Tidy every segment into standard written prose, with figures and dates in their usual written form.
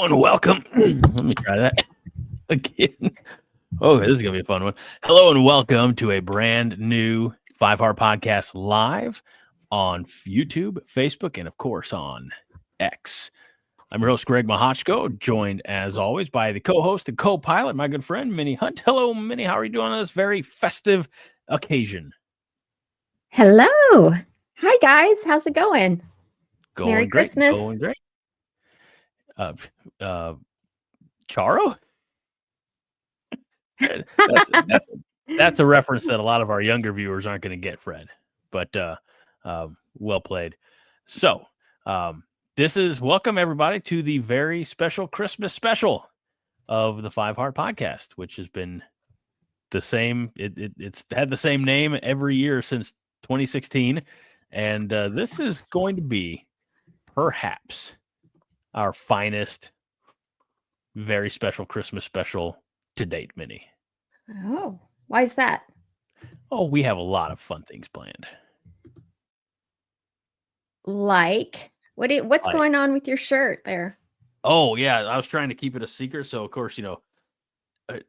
Hello and welcome. Let me try that again. Oh, this is going to be a fun one. Hello and welcome to a brand new 5 Heart Podcast live on YouTube, Facebook, and of course on X. I'm your host, Greg Mahochko, joined as always by the co-host and co-pilot, my good friend, Minnie Hunt. Hello, Minnie. How are you doing on this very festive occasion? Hello. Hi, guys. How's it going? Merry Great. Christmas. Going great. Charo? That's a reference that a lot of our younger viewers aren't going to get, Fred. But well played. So this is welcome everybody to the very special Christmas special of the 5 Heart Podcast, which has been the same. It's had the same name every year since 2016, and this is going to be perhaps our finest, very special Christmas special to date, Minnie. Oh, why is that? Oh, we have a lot of fun things planned. Like, what's going on with your shirt there? Oh, yeah. I was trying to keep it a secret. So, of course, a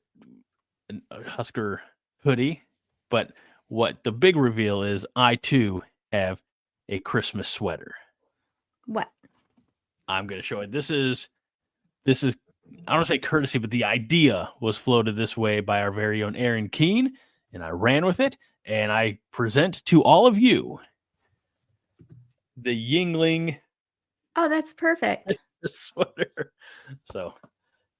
Husker hoodie. But what the big reveal is, I, too, have a Christmas sweater. What? I'm going to show it. This is, I don't want to say courtesy, but the idea was floated this way by our very own Aaron Keene, and I ran with it, and I present to all of you the Yingling. Oh, that's perfect. Sweater. So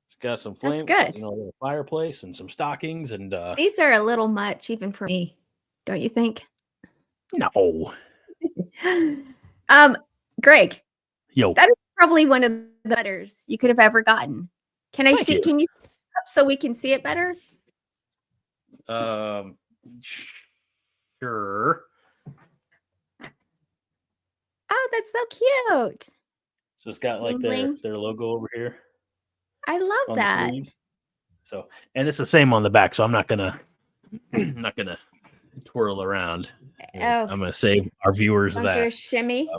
it's got some flame. That's good. A little fireplace and some stockings, and these are a little much even for me, don't you think? No. Greg. Yo. That is probably one of the betters you could have ever gotten. Can I see? Can you up so we can see it better? Sure. Oh, that's so cute. So it's got like their logo over here. I love that. So, and it's the same on the back, so I'm not gonna twirl around. I'm gonna save our viewers that. A shimmy.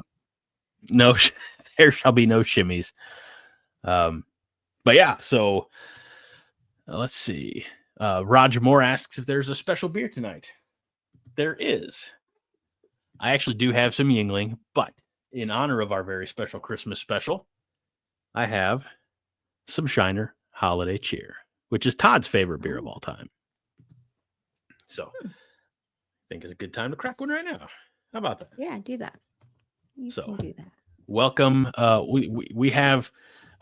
No, there shall be no shimmies. But yeah, so let's see. Roger Moore asks if there's a special beer tonight. There is. I actually do have some Yingling, but in honor of our very special Christmas special, I have some Shiner Holiday Cheer, which is Todd's favorite beer of all time. So I think it's a good time to crack one right now. How about that? Yeah, do that. You can do that. Welcome. We have,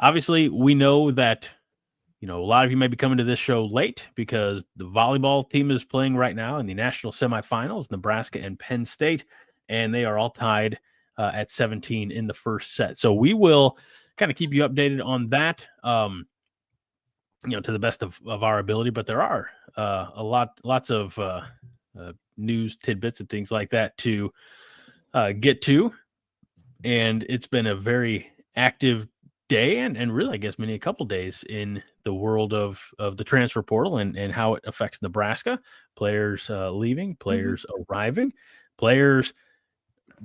obviously, we know that, a lot of you may be coming to this show late because the volleyball team is playing right now in the national semifinals, Nebraska and Penn State, and they are all tied at 17 in the first set. So we will kind of keep you updated on that, to the best of our ability. But there are lots of news tidbits and things like that to get to. And it's been a very active day and really, I guess, a couple days in the world of the transfer portal and how it affects Nebraska. Players leaving, players arriving, players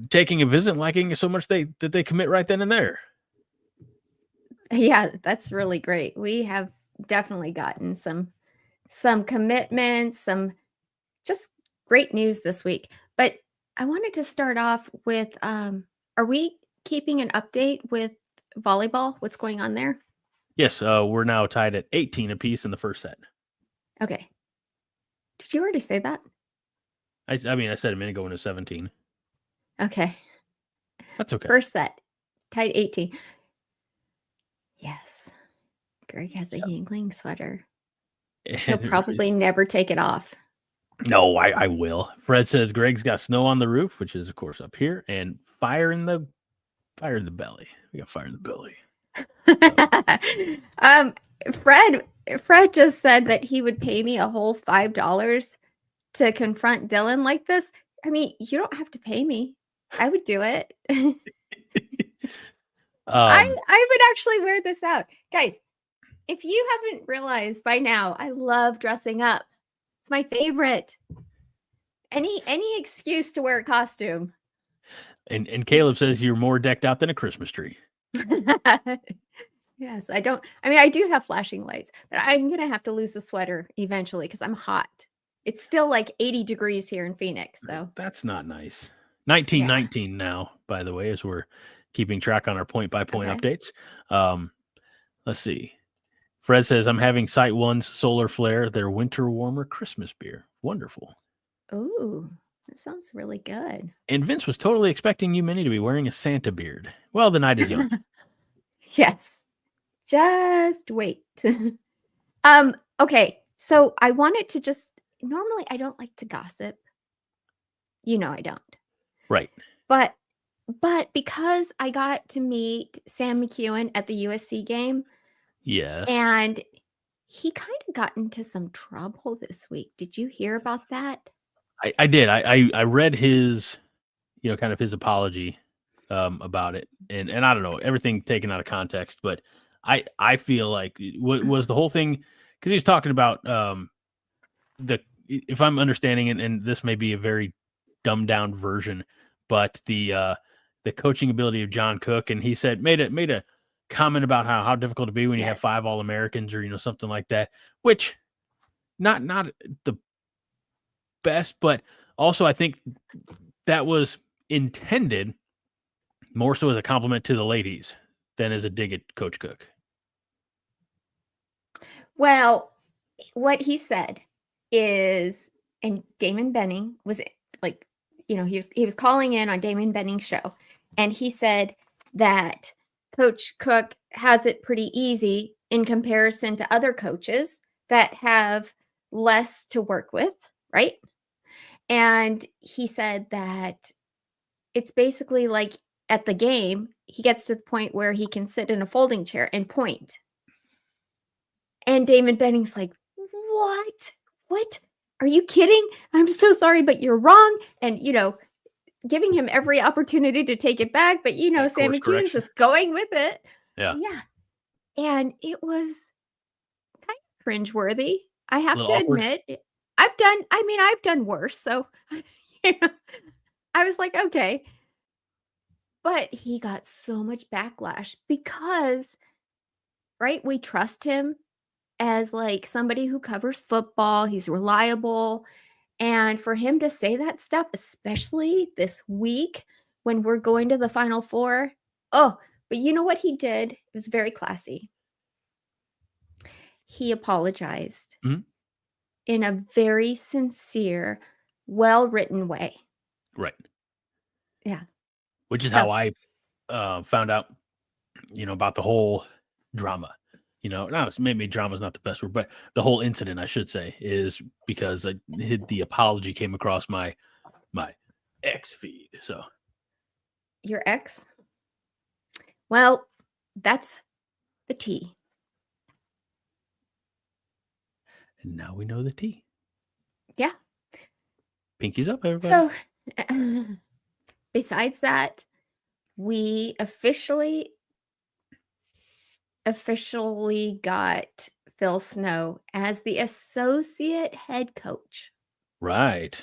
taking a visit, liking it so much that they commit right then and there. Yeah, that's really great. We have definitely gotten some commitments, some just great news this week. But I wanted to start off with, are we keeping an update with volleyball? What's going on there? Yes, we're now tied at 18 apiece in the first set. Okay. Did you already say that? I said a minute ago when it was 17. Okay. That's okay. First set, tied 18. Yes. Greg has a Yingling sweater. He'll probably never take it off. No, I will. Fred says Greg's got snow on the roof, which is, of course, up here, and fire in the belly. We got fire in the belly. Fred just said that he would pay me a whole $5 to confront Dylan like this. I mean, you don't have to pay me. I would do it. I would actually wear this out. Guys, if you haven't realized by now, I love dressing up. It's my favorite. Any excuse to wear a costume. And Caleb says you're more decked out than a Christmas tree. Yes, I do have flashing lights, but I'm gonna have to lose the sweater eventually because I'm hot. It's still like 80 degrees here in Phoenix, so That's not nice. yeah. 1919 now, by the way, as we're keeping track on our point-by-point Okay. updates. Um, let's see. Fred says, I'm having Site One's Solar Flare, their winter warmer Christmas beer. Wonderful. Ooh, that sounds really good. And Vince was totally expecting you, Minnie, to be wearing a Santa beard. Well, the night is young. Yes. Just wait. Okay. So I wanted to normally I don't like to gossip. You know I don't. Right. But because I got to meet Sam McKewon at the USC game Yes. and he kind of got into some trouble this week. Did you hear about that? I did. I read his, kind of his apology about it. And I don't know, everything taken out of context, but I feel like was the whole thing because he was talking about if I'm understanding, and this may be a very dumbed down version, but the coaching ability of John Cook, and he said made a comment about how difficult it be when you have Yes. 5 All-Americans or something like that, which not the best, but also I think that was intended more so as a compliment to the ladies than as a dig at Coach Cook. Well, what he said is, and Damon Benning was like, he was calling in on Damon Benning's show, and he said that Coach Cook has it pretty easy in comparison to other coaches that have less to work with, right? And he said that it's basically like at the game, he gets to the point where he can sit in a folding chair and point. And Damon Benning's like, "What? What? Are you kidding? I'm so sorry, but you're wrong." And, giving him every opportunity to take it back, but, Like Sam course McKewon's correction. just going with it. Yeah. Yeah, and it was kind of cringeworthy, I A have little to awkward. admit. I've done worse, so, you know, I was like, "Okay." But he got so much backlash because, right, we trust him as, like, somebody who covers football, he's reliable, and for him to say that stuff, especially this week when we're going to the Final Four, oh, but you know what he did? It was very classy. He apologized Mhm. in a very sincere, well-written way. Right. Yeah. Which is So, how I found out, about the whole drama. Maybe drama is not the best word, but the whole incident, I should say, is because the apology came across my X feed. So your ex? Well, that's the tea. and now we know the T. Yeah. Pinkies up, everybody. So, besides that, we officially got Phil Snow as the associate head coach. Right.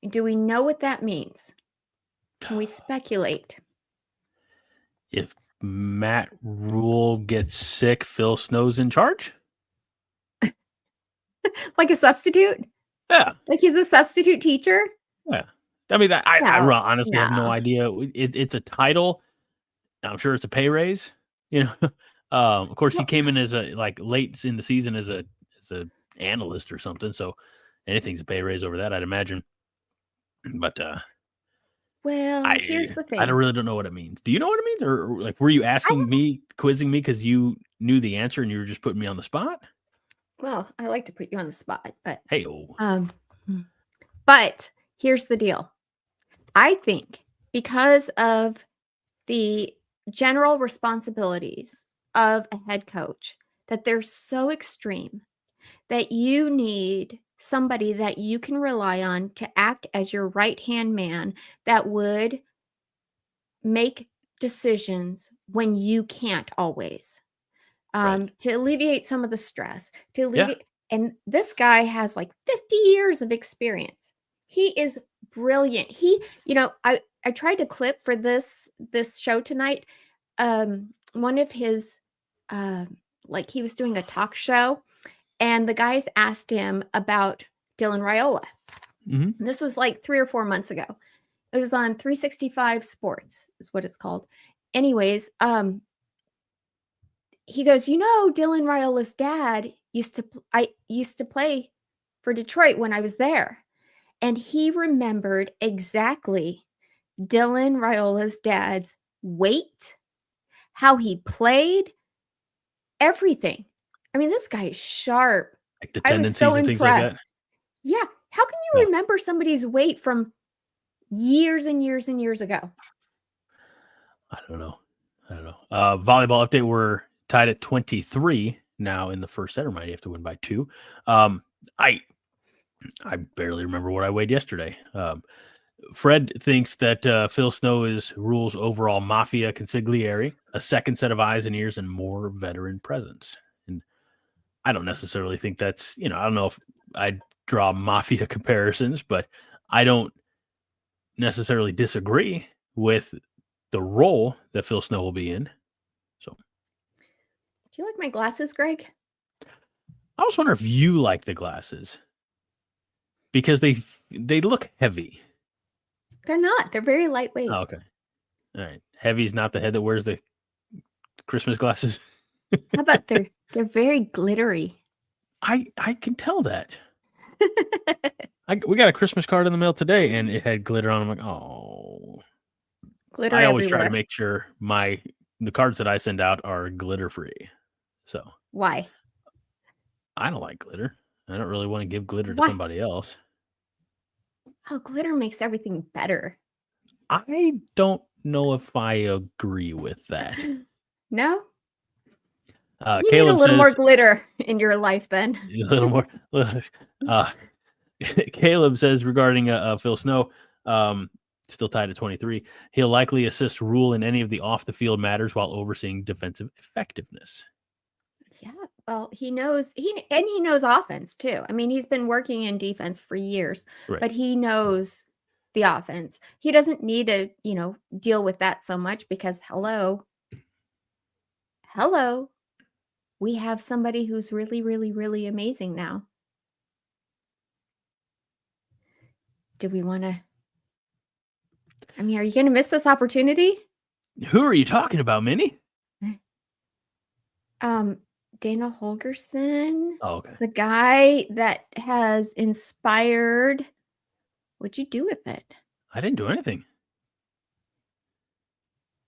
Do we know what that means? Can we speculate? If Matt Rule gets sick, Phil Snow's in charge. Like a substitute? Yeah. Like he's a substitute teacher? Yeah. I mean, I No, honestly have no no. idea. It's a title. I'm sure it's a pay raise. Of course, he Well, came in as late in the season as a analyst or something. So anything's a pay raise over that, I'd imagine. But here's the I don't thing. really don't know what it means. Do you know what it means, or like were you I asking me, quizzing me because you knew the answer and you were just putting me on the spot? I like to put you on the spot, but Hey, oh, um, but here's the deal. I think because of the general responsibilities of a head coach, that they're so extreme that you need somebody that you can rely on to act as your right-hand man that would make decisions when you can't always, right, to alleviate some of the stress, to yeah, alleviate. And this guy has like 50 years of experience. He is brilliant. I tried to clip for this show tonight one of his like he was doing a talk show, and the guys asked him about Dylan Raiola. Mm-hmm. This was like 3 or 4 months ago. It was on 365 Sports, is what it's called. Anyways, he goes, Dylan Raiola's dad used to play for Detroit when I was there. And he remembered exactly Dylan Raiola's dad's weight, how he played, everything. I mean, this guy is sharp. Like the I was so tendencies and things like that. impressed. Yeah. How can you remember somebody's weight from years and years and years ago? I don't know. Volleyball update. We're tied at 23 now in the first set. Or might have to win by 2. I barely remember what I weighed yesterday. Fred thinks that Phil Snow is Rule's overall mafia consigliere, a second set of eyes and ears, and more veteran presence. And I don't necessarily think that's, I don't know if I'd draw mafia comparisons, but I don't necessarily disagree with the role that Phil Snow will be in. So, do you like my glasses, Greg? I was wondering if you like the glasses because they look heavy. They're not. They're very lightweight. Oh, okay. All right. Heavy's not the head that wears the Christmas glasses. How about they're very glittery? I can tell that. We got a Christmas card in the mail today, and it had glitter on. I'm like, oh. Glitter I always everywhere. try to make sure the cards that I send out are glitter free. So why? I don't like glitter. I don't really want to give glitter to somebody else. Oh, glitter makes everything better. I don't know if I agree with that. No? Caleb need a little says, more glitter in your life then. A little more. Caleb says regarding Phil Snow, still tied at 23, he'll likely assist Rule in any of the off-the-field matters while overseeing defensive effectiveness. Yeah, well, he knows offense too. I mean, he's been working in defense for years, Right. but he knows the offense. He doesn't need to, deal with that so much because hello, we have somebody who's really, really, really amazing now. Do we want to? I mean, are you going to miss this opportunity? Who are you talking about, Minnie? Dana Holgerson. Oh, okay. The guy that has inspired. What'd you do with it? I didn't do anything.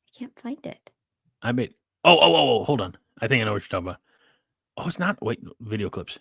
I can't find it. I made. Oh, hold on. I think I know what you're talking about. Oh, it's not. Wait, video clips.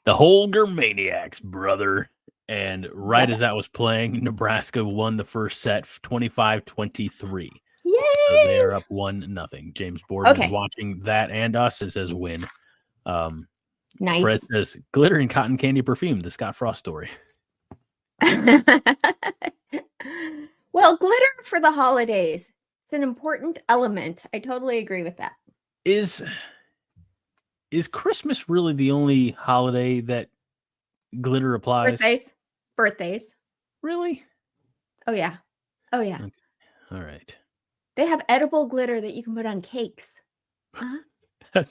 The Holger Maniacs, brother. And right as that was playing, Nebraska won the first set 25-23. Yay! So they are up 1-0. James Borden is watching that and us. It says win. Nice. Fred says glitter and cotton candy perfume, the Scott Frost story. Well, glitter for the holidays. It's an important element. I totally agree with that. Is Christmas really the only holiday that glitter applies? Birthdays. Really? Oh, yeah. Okay. All right. They have edible glitter that you can put on cakes. Uh-huh.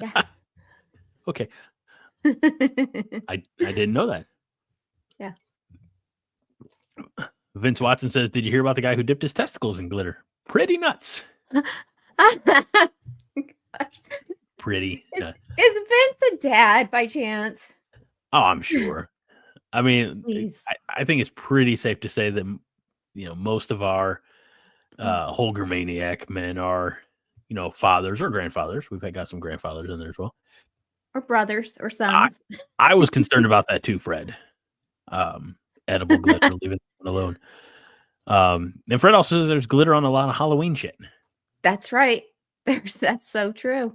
Yeah. Okay. I didn't know that. Yeah. Vince Watson says, did you hear about the guy who dipped his testicles in glitter? Pretty nuts. Pretty. Is Vince the dad by chance? Oh, I'm sure. I mean, Please. I think it's pretty safe to say that, most of our Holger Maniac men are, fathers or grandfathers. We've got some grandfathers in there as well. Or brothers or sons. I was concerned about that too, Fred. Edible glitter, leave it alone. And Fred also says there's glitter on a lot of Halloween shit. That's right. That's so true.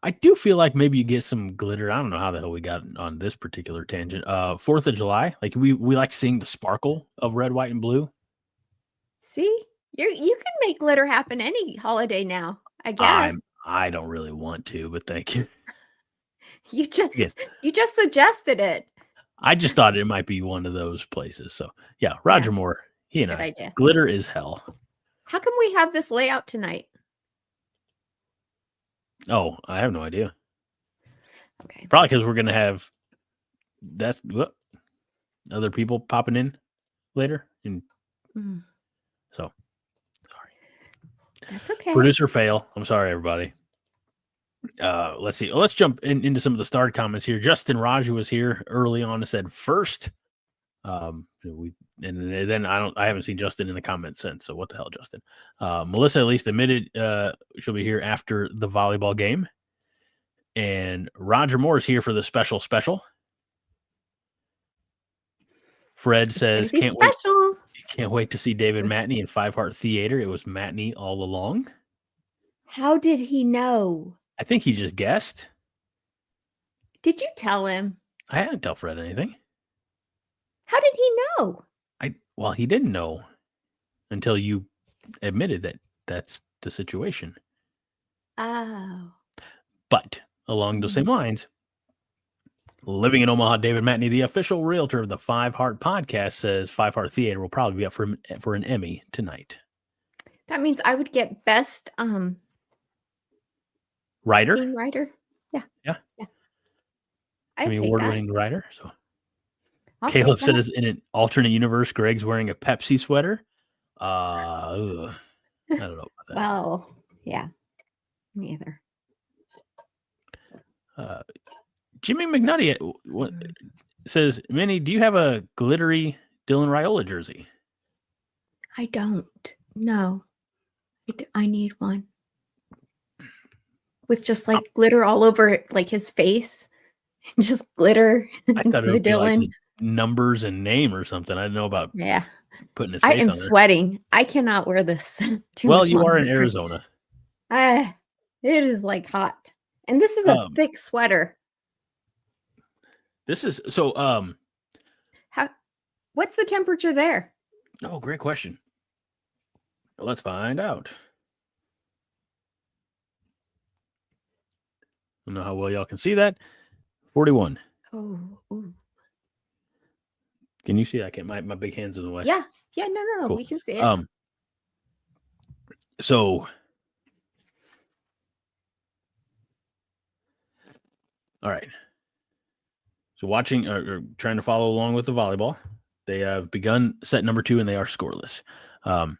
I do feel like maybe you get some glitter. I don't know how the hell we got on this particular tangent. 4th of July, like we like seeing the sparkle of red, white, and blue. See, you can make glitter happen any holiday now, I guess. I don't really want to, but thank you. You Again, just suggested it. I just thought it might be one of those places. So yeah, Roger Yeah, Moore, he and good I, idea. glitter is hell. How come we have this layout tonight? Oh, I have no idea. Okay. Probably because we're gonna have other people popping in later, and so sorry. That's okay. Producer fail. I'm sorry, everybody. Let's see. Let's jump into some of the starred comments here. Justin Raju was here early on and said first. And then I haven't seen Justin in the comments since. So what the hell, Justin? Melissa at least admitted she'll be here after the volleyball game. And Roger Moore is here for the special. Fred says can't wait to see David Matney in Five Heart Theater. It was Matney all along. How did he know? I think he just guessed. Did you tell him? I didn't tell Fred anything. How did he know? Well, he didn't know until you admitted that that's the situation. Oh. But along those same lines, living in Omaha, David Matney, the official realtor of the Five Heart podcast, says Five Heart Theater will probably be up for an Emmy tonight. That means I would get best writer. Scene writer. Yeah. I mean, award-winning writer. So I'll Caleb says in an alternate universe, Greg's wearing a Pepsi sweater. I don't know about that. Well, yeah, me either. Jimmy McNutty says, Minnie, do you have a glittery Dylan Raiola jersey? I don't. No. I need one. With just like glitter all over like his face. Just glitter. I thought it would be like numbers and name or something. I didn't know about putting his face on I am there. Sweating. I cannot wear this too well, much you are longer. in Arizona. It is like hot. And this is a thick sweater. This is so what's the temperature there? Oh, great question. Let's find out. I don't know how well y'all can see that. 41. Oh. Can you see that? I can't. My big hand's in the way. Yeah. No. Cool. We can see it. So, all right. So watching or trying to follow along with the volleyball, they have begun set number 2 and they are scoreless. I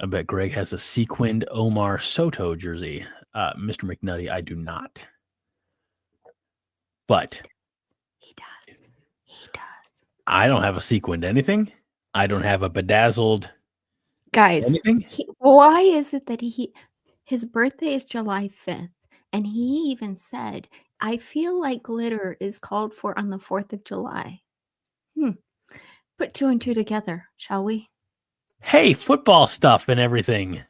bet Greg has a sequined Omar Soto jersey. Mr. McNutty, I do not. But he does. I don't have a sequined anything. I don't have a bedazzled anything. Why is it that his birthday is July 5th? And he even said, I feel like glitter is called for on the 4th of July. Put 2 and 2 together, shall we? Hey, football stuff and everything.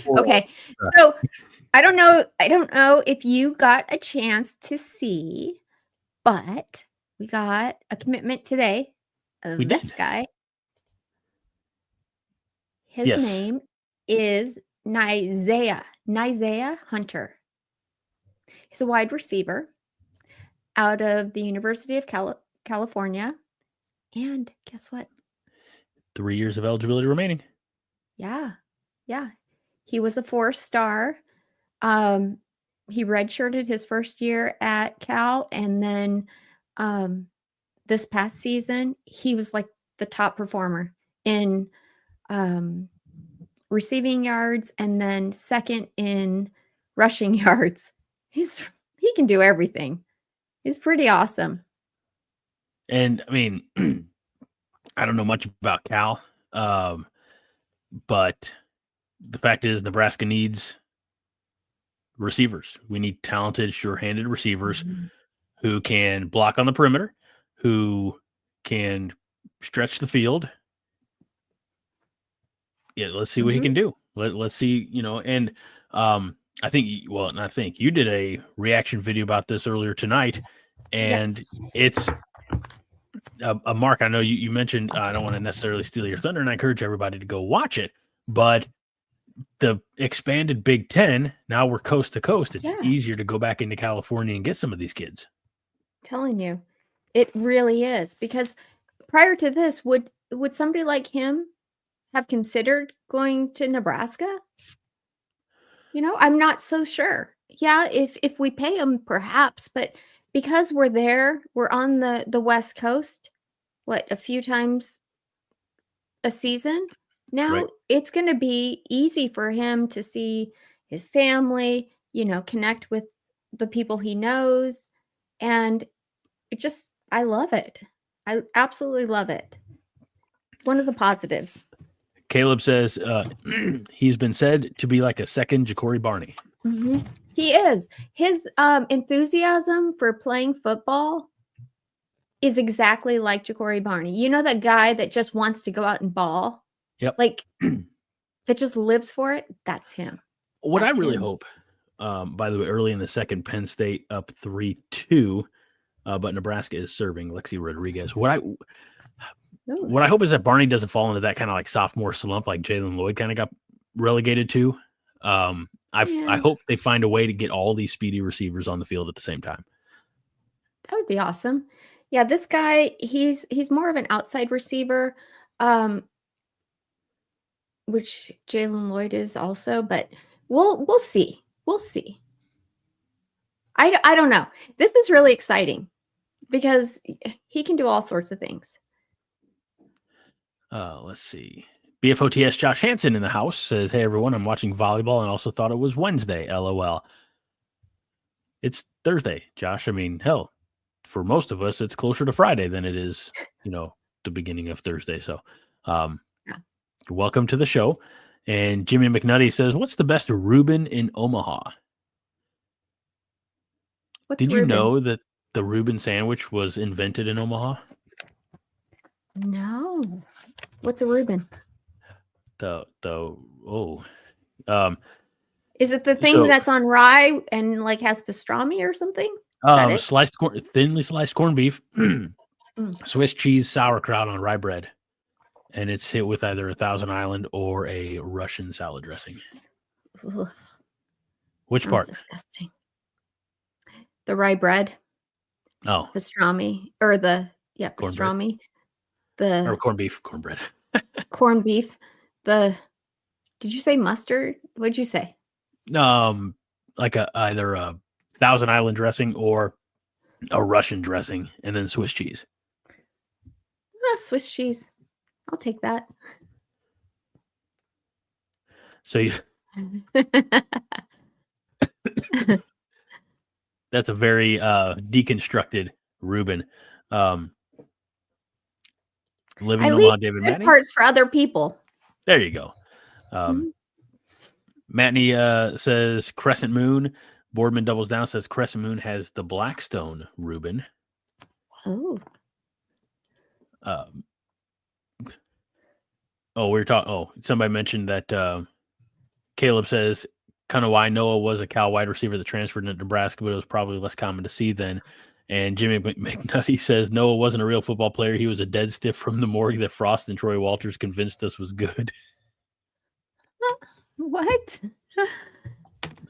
Okay. So I don't know if you got a chance to see, but we got a commitment today of this guy. His name is Isaiah Hunter. He's a wide receiver out of the University of California. And guess what? 3 years of eligibility remaining. Yeah. He was a 4-star. He redshirted his first year at Cal, and then this past season, he was like the top performer in receiving yards and then second in rushing yards. He can do everything. He's pretty awesome. And I mean, I don't know much about Cal, but the fact is Nebraska needs receivers. We need talented, sure-handed receivers who can block on the perimeter, who can stretch the field. Yeah, let's see what he can do. Let's see, and I think you did a reaction video about this earlier tonight, and it's a mark. I know you mentioned, I don't want to necessarily steal your thunder, and I encourage everybody to go watch it, but the expanded Big Ten, now we're coast to coast. It's easier to go back into California and get some of these kids. Telling you, it really is, because prior to this, would somebody like him have considered going to Nebraska? I'm not so sure. Yeah, if we pay him, perhaps, but because we're there, we're on the West Coast, a few times a season. Now Right. it's going to be easy for him to see his family, connect with the people he knows. And I love it. I absolutely love it. It's one of the positives. Caleb says he's been said to be like a second Ja'Cory Barney. Mm-hmm. He is. His enthusiasm for playing football is exactly like Ja'Cory Barney. You know, that guy that just wants to go out and ball? Yep. Like, that just lives for it? That's him. What I really hope, by the way, early in the second, Penn State up 3-2, but Nebraska is serving Lexi Rodriguez. What I hope is that Barney doesn't fall into that kind of like sophomore slump like Jalen Lloyd kind of got relegated to. I hope they find a way to get all these speedy receivers on the field at the same time. That would be awesome. Yeah, this guy, he's more of an outside receiver, which Jalen Lloyd is also, but we'll see. We'll see. I don't know. This is really exciting because he can do all sorts of things. Let's see. BFOTS Josh Hansen in the house says, "Hey everyone, I'm watching volleyball and also thought it was Wednesday. LOL." It's Thursday, Josh. I mean, hell, for most of us, it's closer to Friday than it is, the beginning of Thursday. So, welcome to the show. And Jimmy McNutty says, "What's the best Reuben in Omaha?" Did you know that the Reuben sandwich was invented in Omaha? No. What's a Reuben? Is it the thing that's on rye and like has pastrami or something? Thinly sliced corned beef, Swiss cheese, sauerkraut on rye bread, and it's hit with either a Thousand Island or a Russian salad dressing. Ugh. Which Sounds part? Disgusting. The rye bread. Oh, pastrami or pastrami. Or corned beef, cornbread. Corned beef. Did you say mustard? What'd you say? Like either a Thousand Island dressing or a Russian dressing, and then Swiss cheese. Swiss cheese. I'll take that. So that's a very deconstructed Reuben. Living in Omaha, David Matney. Parts for other people. There you go. Matney says Crescent Moon. Boardman doubles down, says Crescent Moon has the Blackstone Reuben. Oh. Somebody mentioned that Caleb says kind of why Noah was a Cal wide receiver that transferred to Nebraska, but it was probably less common to see then. And Jimmy McNutty says Noah wasn't a real football player. He was a dead stiff from the morgue that Frost and Troy Walters convinced us was good. What?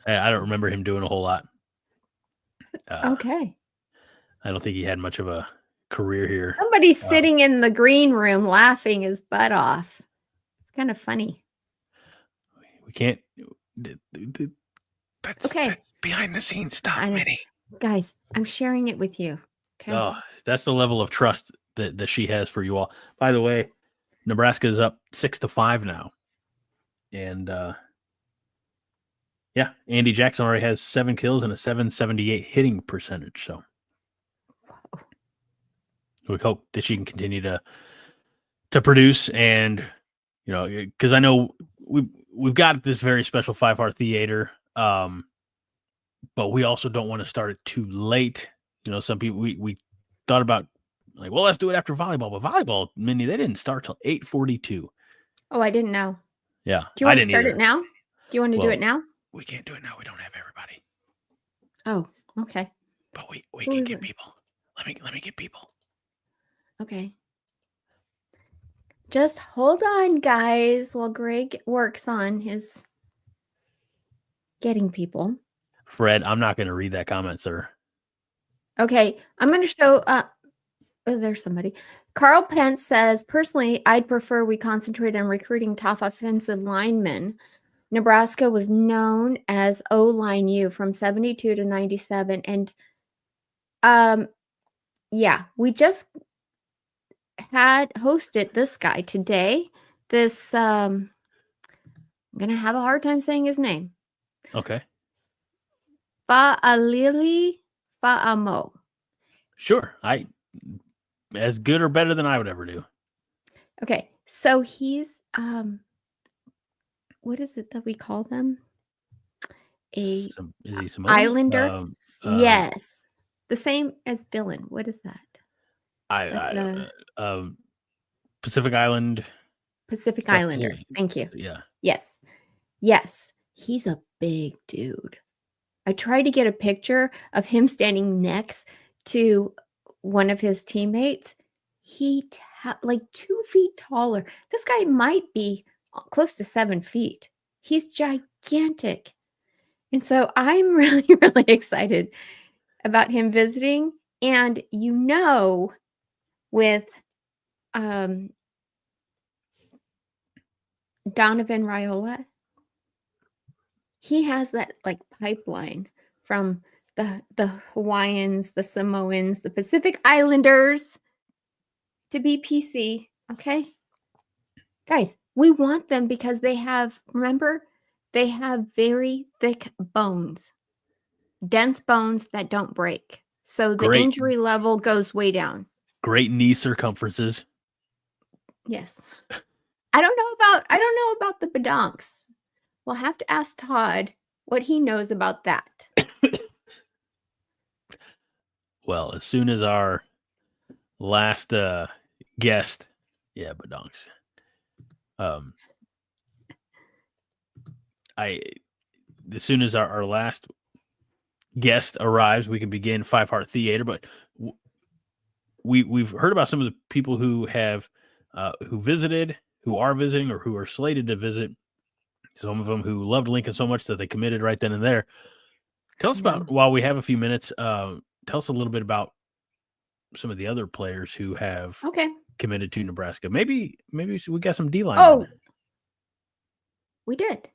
I don't remember him doing a whole lot. Okay. I don't think he had much of a career here. Somebody's sitting in the green room laughing his butt off. It's kind of funny. We can't. That's behind the scenes stuff, Minnie. Guys, I'm sharing it with you. Okay. Oh, that's the level of trust that she has for you all. By the way, Nebraska is up 6-5 now. And Andy Jackson already has 7 kills and a 778 hitting percentage. So we hope that she can continue to produce, and because I know we've got this very special 5-hour theater, but we also don't want to start it too late. Some people we thought about like, well, let's do it after volleyball, but volleyball, Minnie, they didn't start till 8:42. Oh, I didn't know. Yeah, do you want to start it now? Do you want to do it now? We can't do it now. We don't have everybody. Oh, okay. But we can get people. Let me get people. Okay. Just hold on, guys, while Greg works on his getting people. Fred, I'm not going to read that comment, sir. Okay, I'm going to show. Oh, there's somebody. Carl Pence says, personally, I'd prefer we concentrate on recruiting top offensive linemen. Nebraska was known as O-line U from 72 to 97. And yeah, we just had hosted this guy today. This I'm gonna have a hard time saying his name. Okay. Fa'alili Fa'amo. Sure. As good or better than I would ever do. Okay, so he's what is it that we call them? Is he Samoan? Islander? Yes. The same as Dylan. What is that? I don't know. Pacific Island. Pacific Islander. Thank you. Yeah. Yes. Yes. He's a big dude. I tried to get a picture of him standing next to one of his teammates. Like 2 feet taller. This guy might be close to 7 feet. He's gigantic. And so I'm really, really excited about him visiting. And with Donovan Raiola, he has that like pipeline from the Hawaiians, the Samoans, the Pacific Islanders to be PC. Okay, guys, we want them because they have very thick bones, dense bones that don't break. So the injury level goes way down. Great knee circumferences. Yes. I don't know about the badonks. We'll have to ask Todd what he knows about that. Well, as soon as our last guest, yeah, badonks. As soon as our last guest arrives, we can begin Five Heart Theater. But we've heard about some of the people who have who visited, who are visiting, or who are slated to visit. Some of them who loved Lincoln so much that they committed right then and there. Tell us about, while we have a few minutes, tell us a little bit about some of the other players who have committed to Nebraska. Maybe we got some D-line. Oh, we did.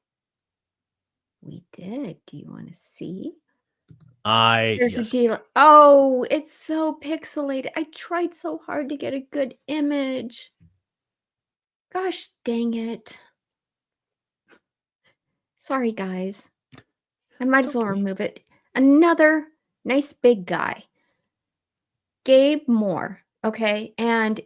We did. Do you want to see? There's a D-line. Oh, it's so pixelated. I tried so hard to get a good image. Gosh dang it. Sorry, guys. I might as well remove it. Another nice big guy. Gabe Moore. Okay. And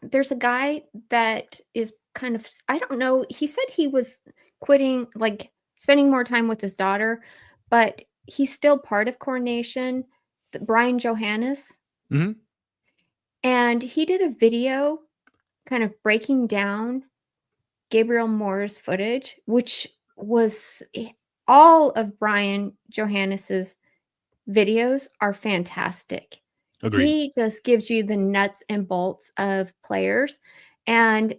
there's a guy that is kind of, I don't know. He said he was quitting, like spending more time with his daughter, but he's still part of Coronation, Brian Johannes. Mm-hmm. And he did a video kind of breaking down Gabriel Moore's footage, which was all of Brian Johannes's videos are fantastic. Agreed. He just gives you the nuts and bolts of players. And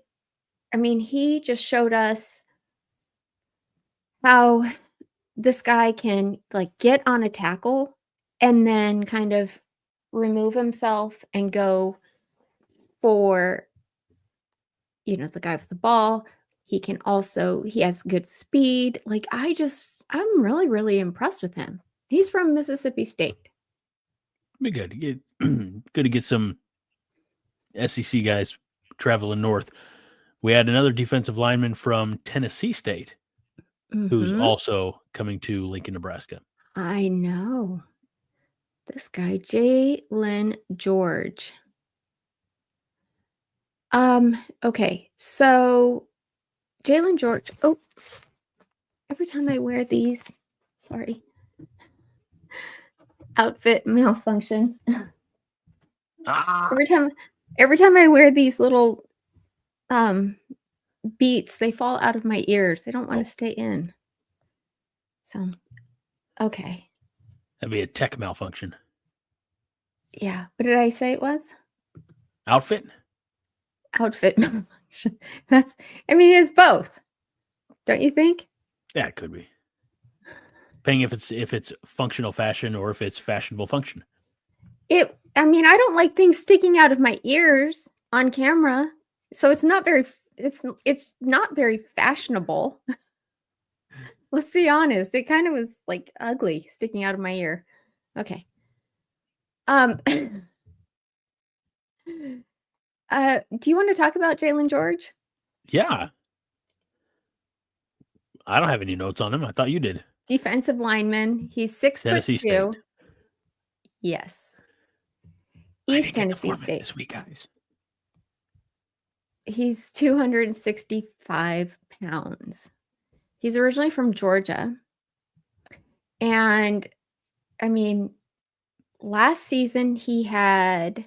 I mean, he just showed us how this guy can like get on a tackle and then kind of remove himself and go for, the guy with the ball. He has good speed. Like I'm really, really impressed with him. He's from Mississippi State. Be good. Good to get some SEC guys traveling north. We had another defensive lineman from Tennessee State who's also coming to Lincoln, Nebraska. I know. This guy, Jalen George. Okay, so Jalen George. Oh, every time I wear these, sorry. Outfit malfunction. Every time I wear these little beats, they fall out of my ears. They don't want to stay in. So, okay. That'd be a tech malfunction. Yeah. What did I say it was? Outfit? Outfit malfunction. It's both. Don't you think? Yeah, it could be. Depending if it's functional fashion or if it's fashionable function. I don't like things sticking out of my ears on camera. So it's not very fashionable. Let's be honest. It kind of was like ugly sticking out of my ear. Okay. Do you want to talk about Jalen George? Yeah. I don't have any notes on him. I thought you did. Defensive lineman. He's 6'2". Tennessee State. Yes. I East didn't get the Tennessee format State. this week, guys. He's 265 pounds. He's originally from Georgia. And last season he had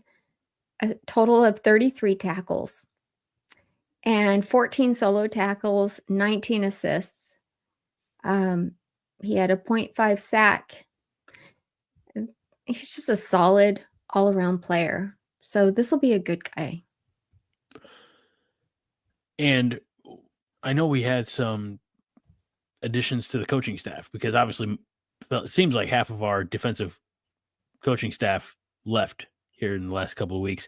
a total of 33 tackles and 14 solo tackles, 19 assists. He had a 0.5 sack. He's just a solid all-around player. So this will be a good guy. And I know we had some additions to the coaching staff because obviously it seems like half of our defensive coaching staff left here in the last couple of weeks.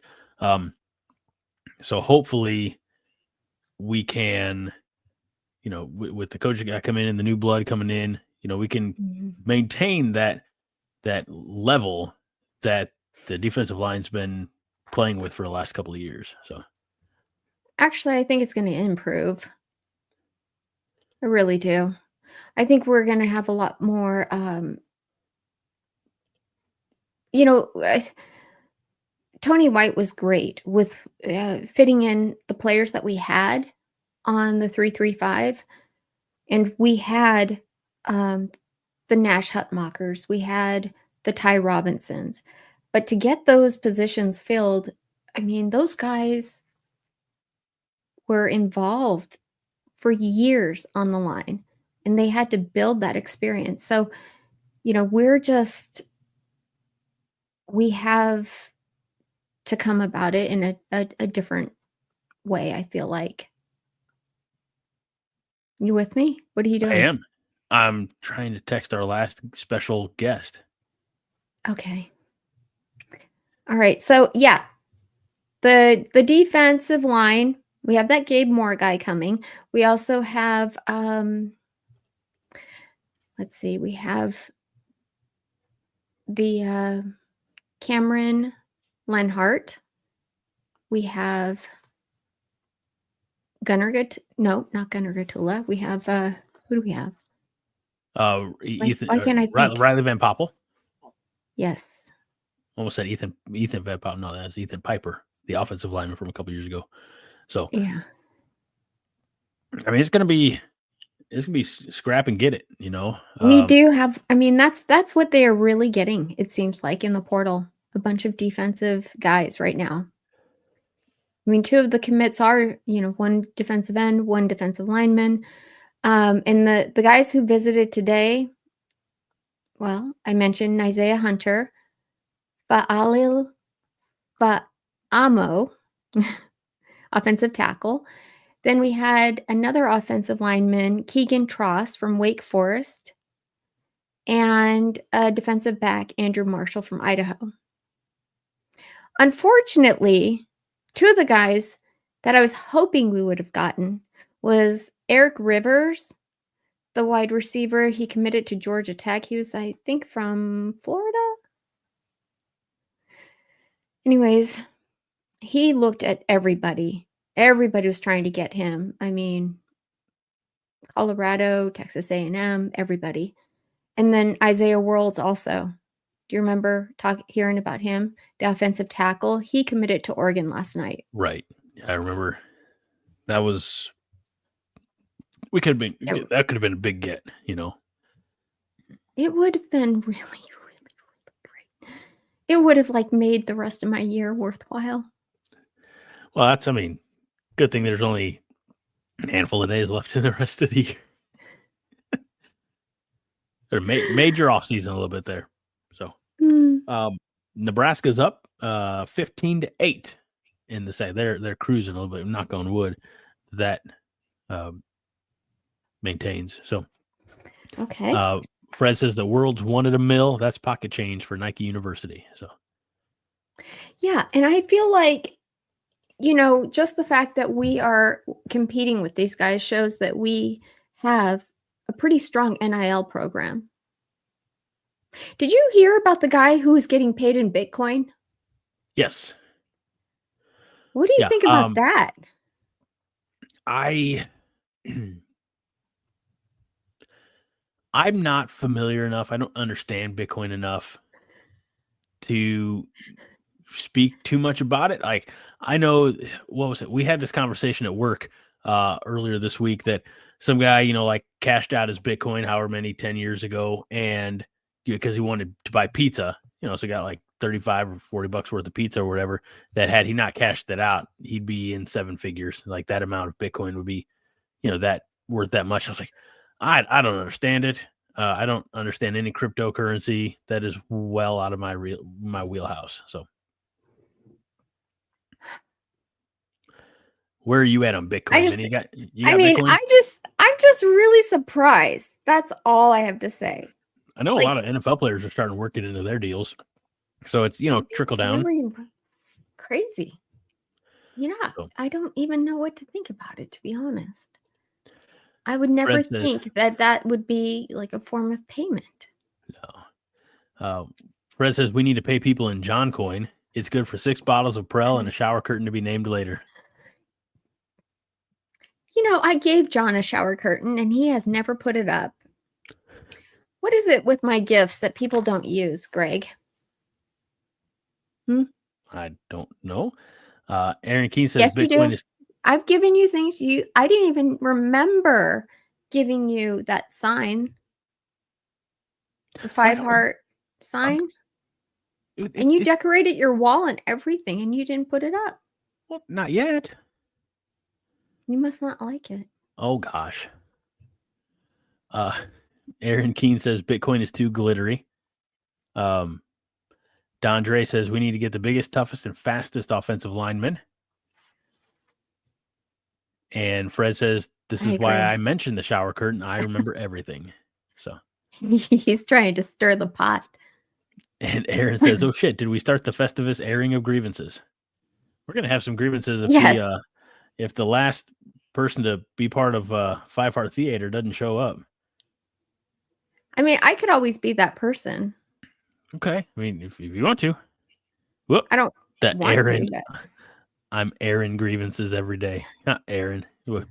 So hopefully we can, with the coaching guy coming in and the new blood coming in, we can maintain that level that the defensive line's been playing with for the last couple of years. So actually, I think it's going to improve. I really do. I think we're going to have a lot more, Tony White was great with fitting in the players that we had on the 3-3-5. And we had the Nash Hutmakers. We had the Ty Robinsons. But to get those positions filled, those guys were involved for years on the line. And they had to build that experience. So, we have to come about it in a different way, I feel like. You with me? What are you doing? I am. I'm trying to text our last special guest. Okay. All right. So, yeah. The defensive line, we have that Gabe Moore guy coming. We also have let's see, we have the Cameron Lenhart. We have not Gunnar Gatula. We have who do we have? Ethan. Why can't I think? Riley Van Poppel. Yes. Almost said Ethan Van Poppel. No, that's Ethan Piper, the offensive lineman from a couple years ago. So yeah, it's gonna be scrap and get it. We do have. That's what they are really getting. It seems like in the portal, a bunch of defensive guys right now. Two of the commits are, one defensive end, one defensive lineman. And the guys who visited today, well, I mentioned Isaiah Hunter, Fa'alil Fa'amo, offensive tackle. Then we had another offensive lineman, Keegan Tross from Wake Forest, and a defensive back, Andrew Marshall from Idaho. Unfortunately, two of the guys that I was hoping we would have gotten was Eric Rivers, the wide receiver. He committed to Georgia Tech. He was, I think, from Florida. Anyways, he looked at everybody. Everybody was trying to get him. Colorado, Texas A&M, everybody. And then Isaiah Worlds also. Do you remember hearing about him? The offensive tackle. He committed to Oregon last night. Right. I remember. That was. That could have been a big get. It would have been really, really, really great. It would have made the rest of my year worthwhile. Well, that's. Good thing there's only A handful of days left in the rest of the year. Major off season a little bit there. So Nebraska's up 15-8 in the say. They're cruising a little bit, knock on wood, that maintains. So okay. Fred says the world's wanted a mill. That's pocket change for Nike University. So Yeah, and I feel like, just the fact that we are competing with these guys shows that we have a pretty strong NIL program. Did you hear about the guy who was getting paid in Bitcoin? yes. What do you think about that? I'm not familiar enough. I don't understand Bitcoin enough to speak too much about it. Like, I know, what was it? We had this conversation at work earlier this week that some guy, like cashed out his Bitcoin, however many 10 years ago, and because he wanted to buy pizza, so got like 35 or $40 worth of pizza or whatever, that had he not cashed that out, he'd be in seven figures. Like, that amount of Bitcoin would be, that worth that much. I was like, I don't understand it. I don't understand any cryptocurrency. That is well out of my wheelhouse. So where are you at on Bitcoin? You got Bitcoin? I'm just really surprised. That's all I have to say. I know a lot of NFL players are starting to work it into their deals. So it's, trickle down. Really crazy. So, I don't even know what to think about it, to be honest. I would never think that would be like a form of payment. No. Fred says we need to pay people in John coin. It's good for 6 bottles of Prel and a shower curtain to be named later. I gave John a shower curtain and he has never put it up. What is it with my gifts that people don't use, Greg? I don't know. Aaron Keene says yes, Bitcoin is. I've given you things I didn't even remember giving you that sign. The 5 heart sign. And you decorated your wall and everything and you didn't put it up. Well, not yet. You must not like it. Oh gosh. Aaron Keene says Bitcoin is too glittery. Dondre says we need to get the biggest, toughest, and fastest offensive lineman. And Fred says this is why I mentioned the shower curtain. I remember everything. So he's trying to stir the pot. And Aaron says, "Oh shit! Did we start the Festivus airing of grievances? We're gonna have some grievances if the last person to be part of 5 Heart Theater doesn't show up." I mean, I could always be that person. Okay, I mean, if you want to. Whoop. I don't want Aaron. to. But... I'm airing grievances every day. Not Aaron, but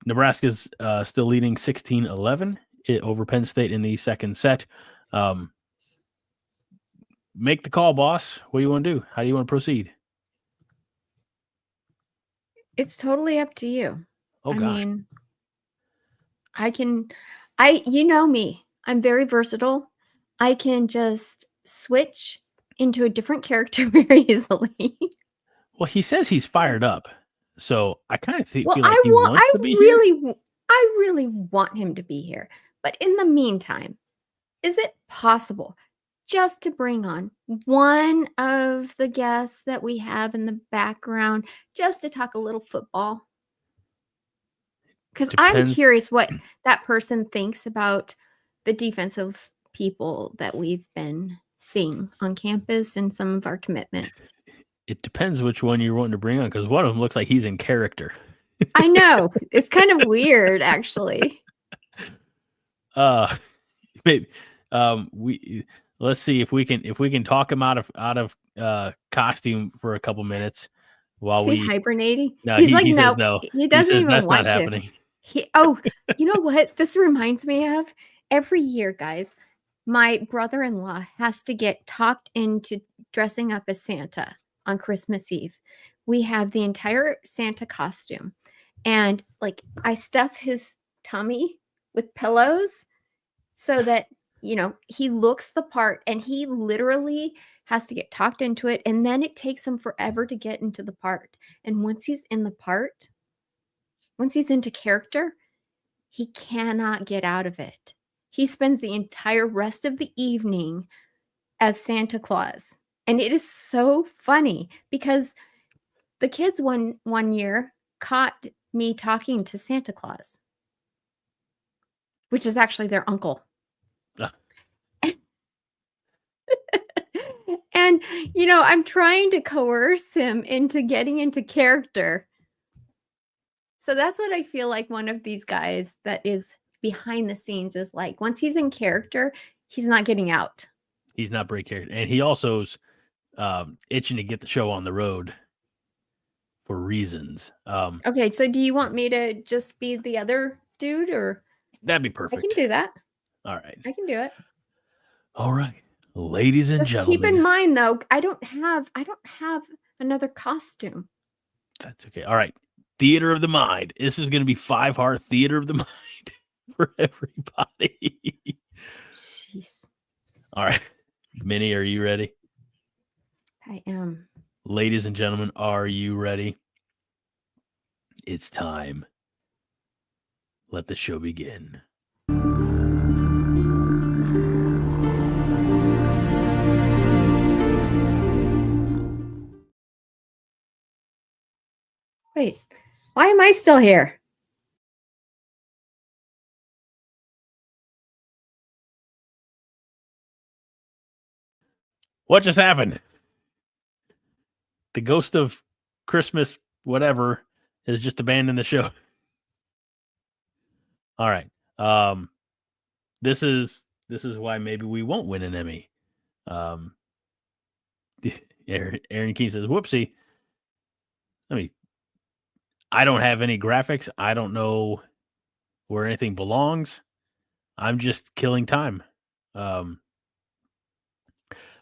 Nebraska's still leading 16-11 over Penn State in the second set. Make the call, boss. What do you want to do? How do you want to proceed? It's totally up to you. Oh, gosh. I mean, you know me. I'm very versatile. I can just switch into a different character very easily. Well, he says he's fired up. So I kind of feel like he wants to be here. I really want him to be here. But in the meantime, is it possible just to bring on one of the guests that we have in the background just to talk a little football? Because I'm curious what that person thinks about the defensive people that we've been seeing on campus and some of our commitments. It depends which one you're wanting to bring on, because one of them looks like he's in character. I know. It's kind of weird, actually. Maybe let's see if we can talk him out of costume for a couple minutes while we hibernating. No, he's he says no. He doesn't even that's want not happening. You know what? This reminds me of every year, guys. My brother-in-law has to get talked into dressing up as Santa on Christmas Eve. We have the entire Santa costume, and I stuff his tummy with pillows so that he looks the part, and he literally has to get talked into it, and then it takes him forever to get into the part. And once he's in the part, once he's into character, he cannot get out of it. He spends the entire rest of the evening as Santa Claus. And it is so funny because the kids one year caught me talking to Santa Claus, which is actually their uncle. And, I'm trying to coerce him into getting into character. So that's what I feel like one of these guys that is behind the scenes is like. Once he's in character, he's not getting out. He's not break character. And he also's itching to get the show on the road for reasons. Okay, so do you want me to just be the other dude, or? That'd be perfect. I can do that. All right. I can do it. All right. Ladies and Just gentlemen. keep in mind though, I don't have another costume. That's okay. All right. Theater of the mind. This is going to be 5-heart theater of the mind for everybody. Jeez. All right. Minnie, are you ready? I am. Ladies and gentlemen, are you ready? It's time. Let the show begin. Wait, why am I still here? What just happened? The ghost of Christmas, whatever, has just abandoned the show. All right. This is why maybe we won't win an Emmy. Aaron Keene says, "Whoopsie. I don't have any graphics. I don't know where anything belongs. I'm just killing time."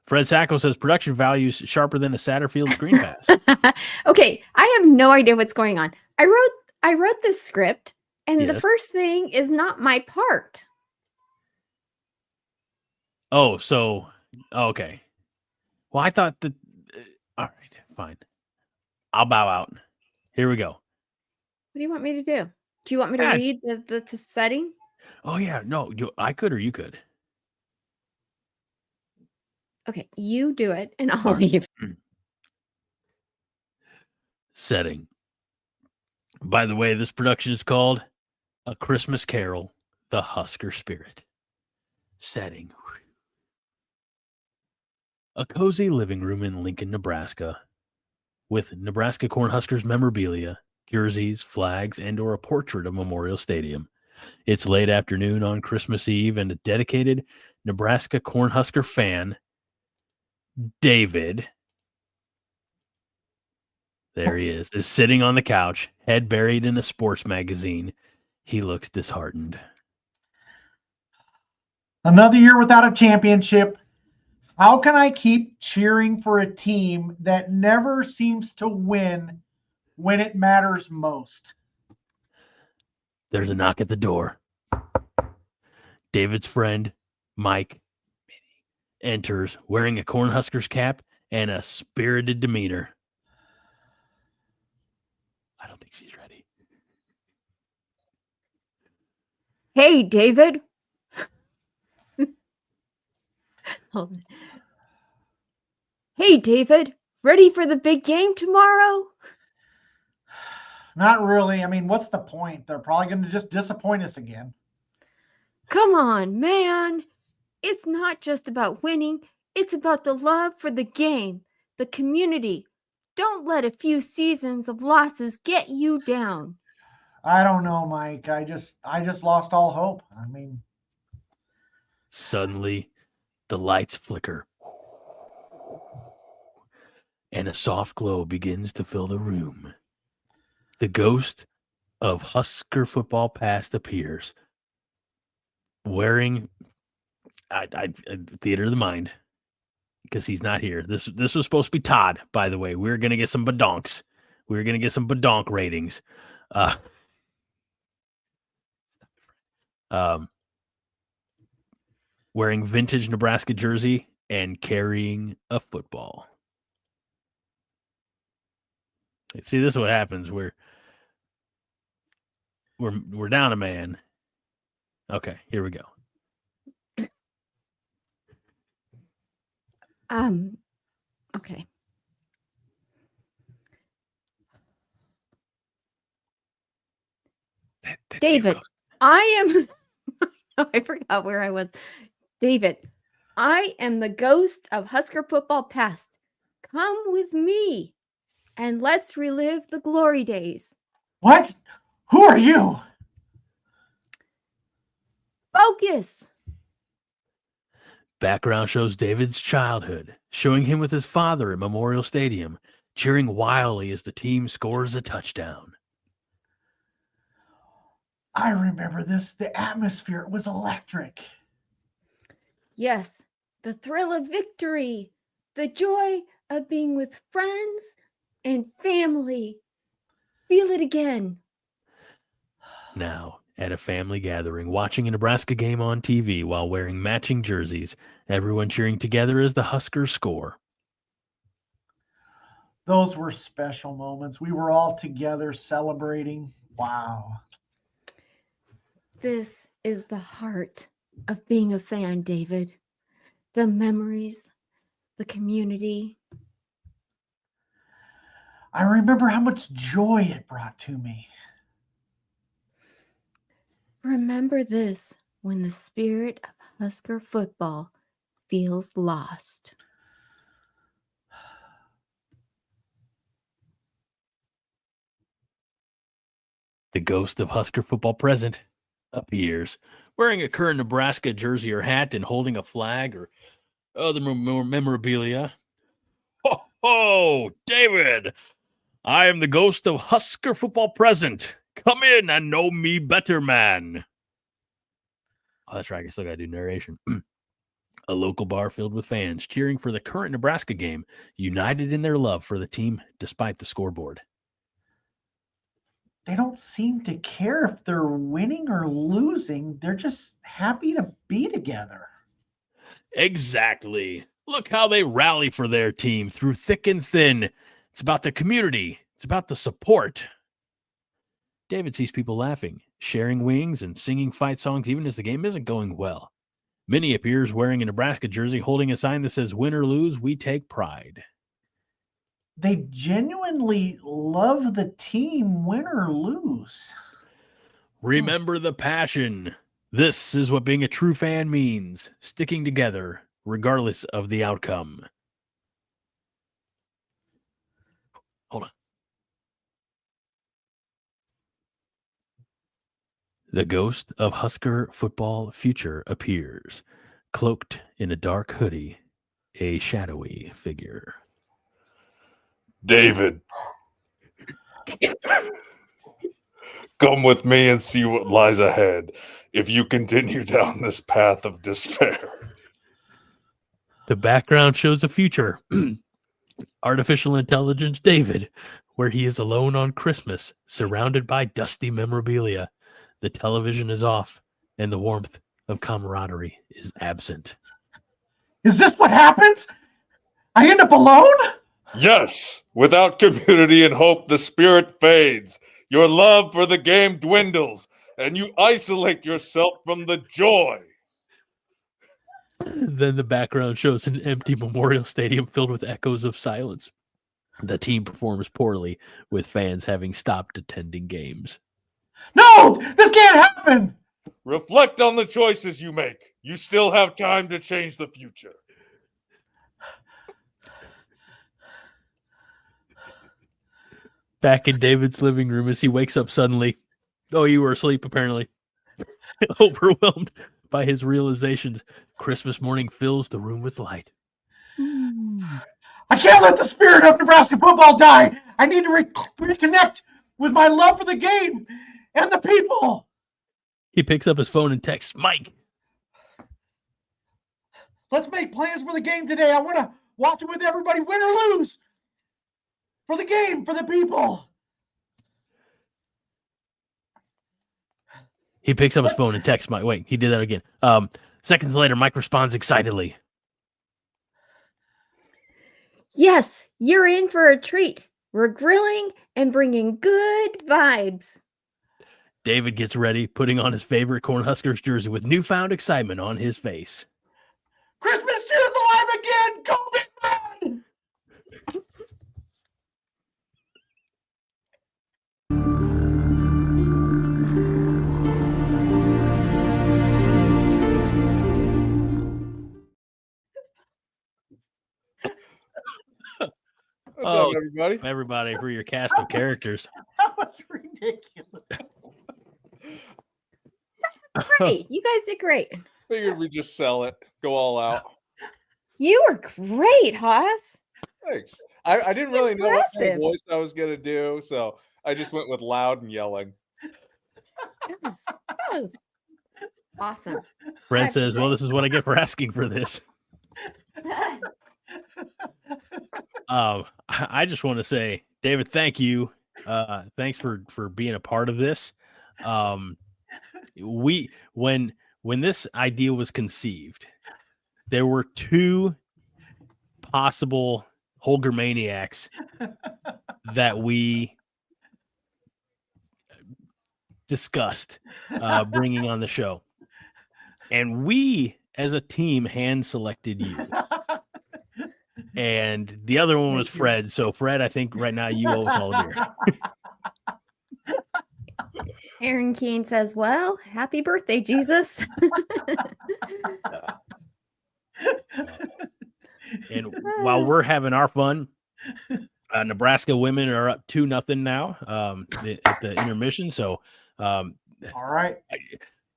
Fred Sacco says production values sharper than a Satterfield screen pass. Okay, I have no idea what's going on. I wrote this script, and the first thing is not my part. Oh, so okay. Well, I thought that. All right, fine. I'll bow out. Here we go. What do you want me to do? Do you want me to read the setting? Oh yeah, no, I could or you could. Okay, you do it, and I'll leave. Setting. By the way, this production is called A Christmas Carol, The Husker Spirit. Setting. A cozy living room in Lincoln, Nebraska, with Nebraska Cornhuskers memorabilia, jerseys, flags, and/or a portrait of Memorial Stadium. It's late afternoon on Christmas Eve, and a dedicated Nebraska Cornhusker fan, David, there he is sitting on the couch, head buried in a sports magazine. He looks disheartened. Another year without a championship. How can I keep cheering for a team that never seems to win when it matters most? There's a knock at the door. David's friend, Mike, enters wearing a Cornhuskers cap and a spirited demeanor. I don't think she's ready. Hey, David. Hold on. Hey, David. Ready for the big game tomorrow? Not really. I mean, what's the point? They're probably going to just disappoint us again. Come on, man. It's not just about winning. It's about the love for the game, the community. Don't let a few seasons of losses get you down. I don't know, Mike. I just lost all hope. I mean, suddenly the lights flicker and a soft glow begins to fill the room. The ghost of Husker football past appears, wearing theater of the mind, because he's not here. This was supposed to be Todd, by the way. We're gonna get some badonks. We're gonna get some badonk ratings. Wearing vintage Nebraska jersey and carrying a football. See, this is what happens. We're down a man. Okay, here we go. Okay. David, I am I forgot where I was. David, I am the ghost of Husker football past. Come with me and let's relive the glory days. What? Who are you? Focus. Background shows David's childhood, showing him with his father at Memorial Stadium, cheering wildly as the team scores a touchdown. I remember this. The atmosphere was electric. Yes, the thrill of victory, the joy of being with friends and family. Feel it again. Now, at a family gathering, watching a Nebraska game on TV while wearing matching jerseys, everyone cheering together as the Huskers score. Those were special moments. We were all together celebrating. Wow. This is the heart of being a fan, David. The memories, the community. I remember how much joy it brought to me. Remember this when the spirit of Husker football feels lost. The ghost of Husker football present appears, wearing a current Nebraska jersey or hat and holding a flag or other memorabilia. Ho, ho, David! I am the ghost of Husker football present. Come in and know me better, man. Oh, that's right. I still got to do narration. A local bar filled with fans cheering for the current Nebraska game, united in their love for the team despite the scoreboard. They don't seem to care if they're winning or losing. They're just happy to be together. Exactly. Look how they rally for their team through thick and thin. It's about the community. It's about the support. David sees people laughing, sharing wings, and singing fight songs even as the game isn't going well. Minnie appears wearing a Nebraska jersey, holding a sign that says, "Win or lose, we take pride." They genuinely love the team, win or lose. Remember the passion. This is what being a true fan means, sticking together regardless of the outcome. Hold on. The ghost of Husker football future appears, cloaked in a dark hoodie, a shadowy figure. David, come with me and see what lies ahead if you continue down this path of despair. The background shows a future. Artificial intelligence David, where he is alone on Christmas, surrounded by dusty memorabilia. The television is off, and the warmth of camaraderie is absent. Is this what happens? I end up alone? Yes, without community and hope, the spirit fades. Your love for the game dwindles, and you isolate yourself from the joy. Then the background shows an empty Memorial Stadium filled with echoes of silence. The team performs poorly, with fans having stopped attending games. No, this can't happen. Reflect on the choices you make. You still have time to change the future. Back in David's living room as he wakes up suddenly. Oh, you were asleep, apparently. Overwhelmed by his realizations, Christmas morning fills the room with light. I can't let the spirit of Nebraska football die. I need to reconnect with my love for the game and the people. He picks up his phone and texts Mike. Let's make plans for the game today. I want to watch it with everybody, win or lose. For the game, for the people. He picks up his phone and texts Mike. Wait, he did that again. Seconds later, Mike responds excitedly. Yes, you're in for a treat. We're grilling and bringing good vibes. David gets ready, putting on his favorite Cornhuskers jersey with newfound excitement on his face. Christmas cheers alive again. Go Big Red. What's up, everybody? Everybody for your cast of characters. That was ridiculous. Great. You guys did great. Figured we just sell it, go all out. You were great, Haas. Thanks. I didn't really know what kind of Impressive. voice I was gonna do, so I just went with loud and yelling. That was awesome. Brent says, well, this is what I get for asking for this. I just want to say, David, thank you. Thanks for being a part of this. When this idea was conceived, there were two possible Holger maniacs that we discussed bringing on the show, and we as a team hand selected you. And the other one was Fred. So, Fred, I think right now you owe us all a beer. Aaron Keene says, well, happy birthday, Jesus. And while we're having our fun, Nebraska women are up 2-0 now at the intermission. So, All right.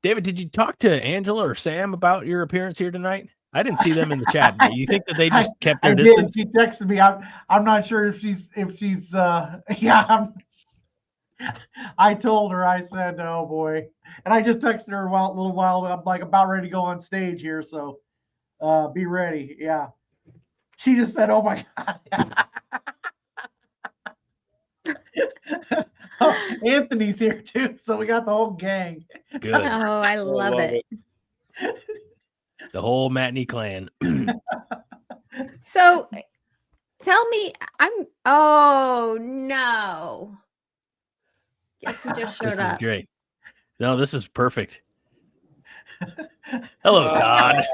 David, did you talk to Angela or Sam about your appearance here tonight? I didn't see them in the chat. Do you think that they just kept their distance? She texted me. I'm not sure if she's yeah. I told her, I said, oh boy. And I just texted her a little while. I'm like about ready to go on stage here. So be ready. Yeah. She just said, oh my God. Oh, Anthony's here too. So we got the whole gang. Good. Oh, I love it. The whole Matney clan. So tell me, oh no. Guess who just showed This up? is great. No, this is perfect. Hello, Todd.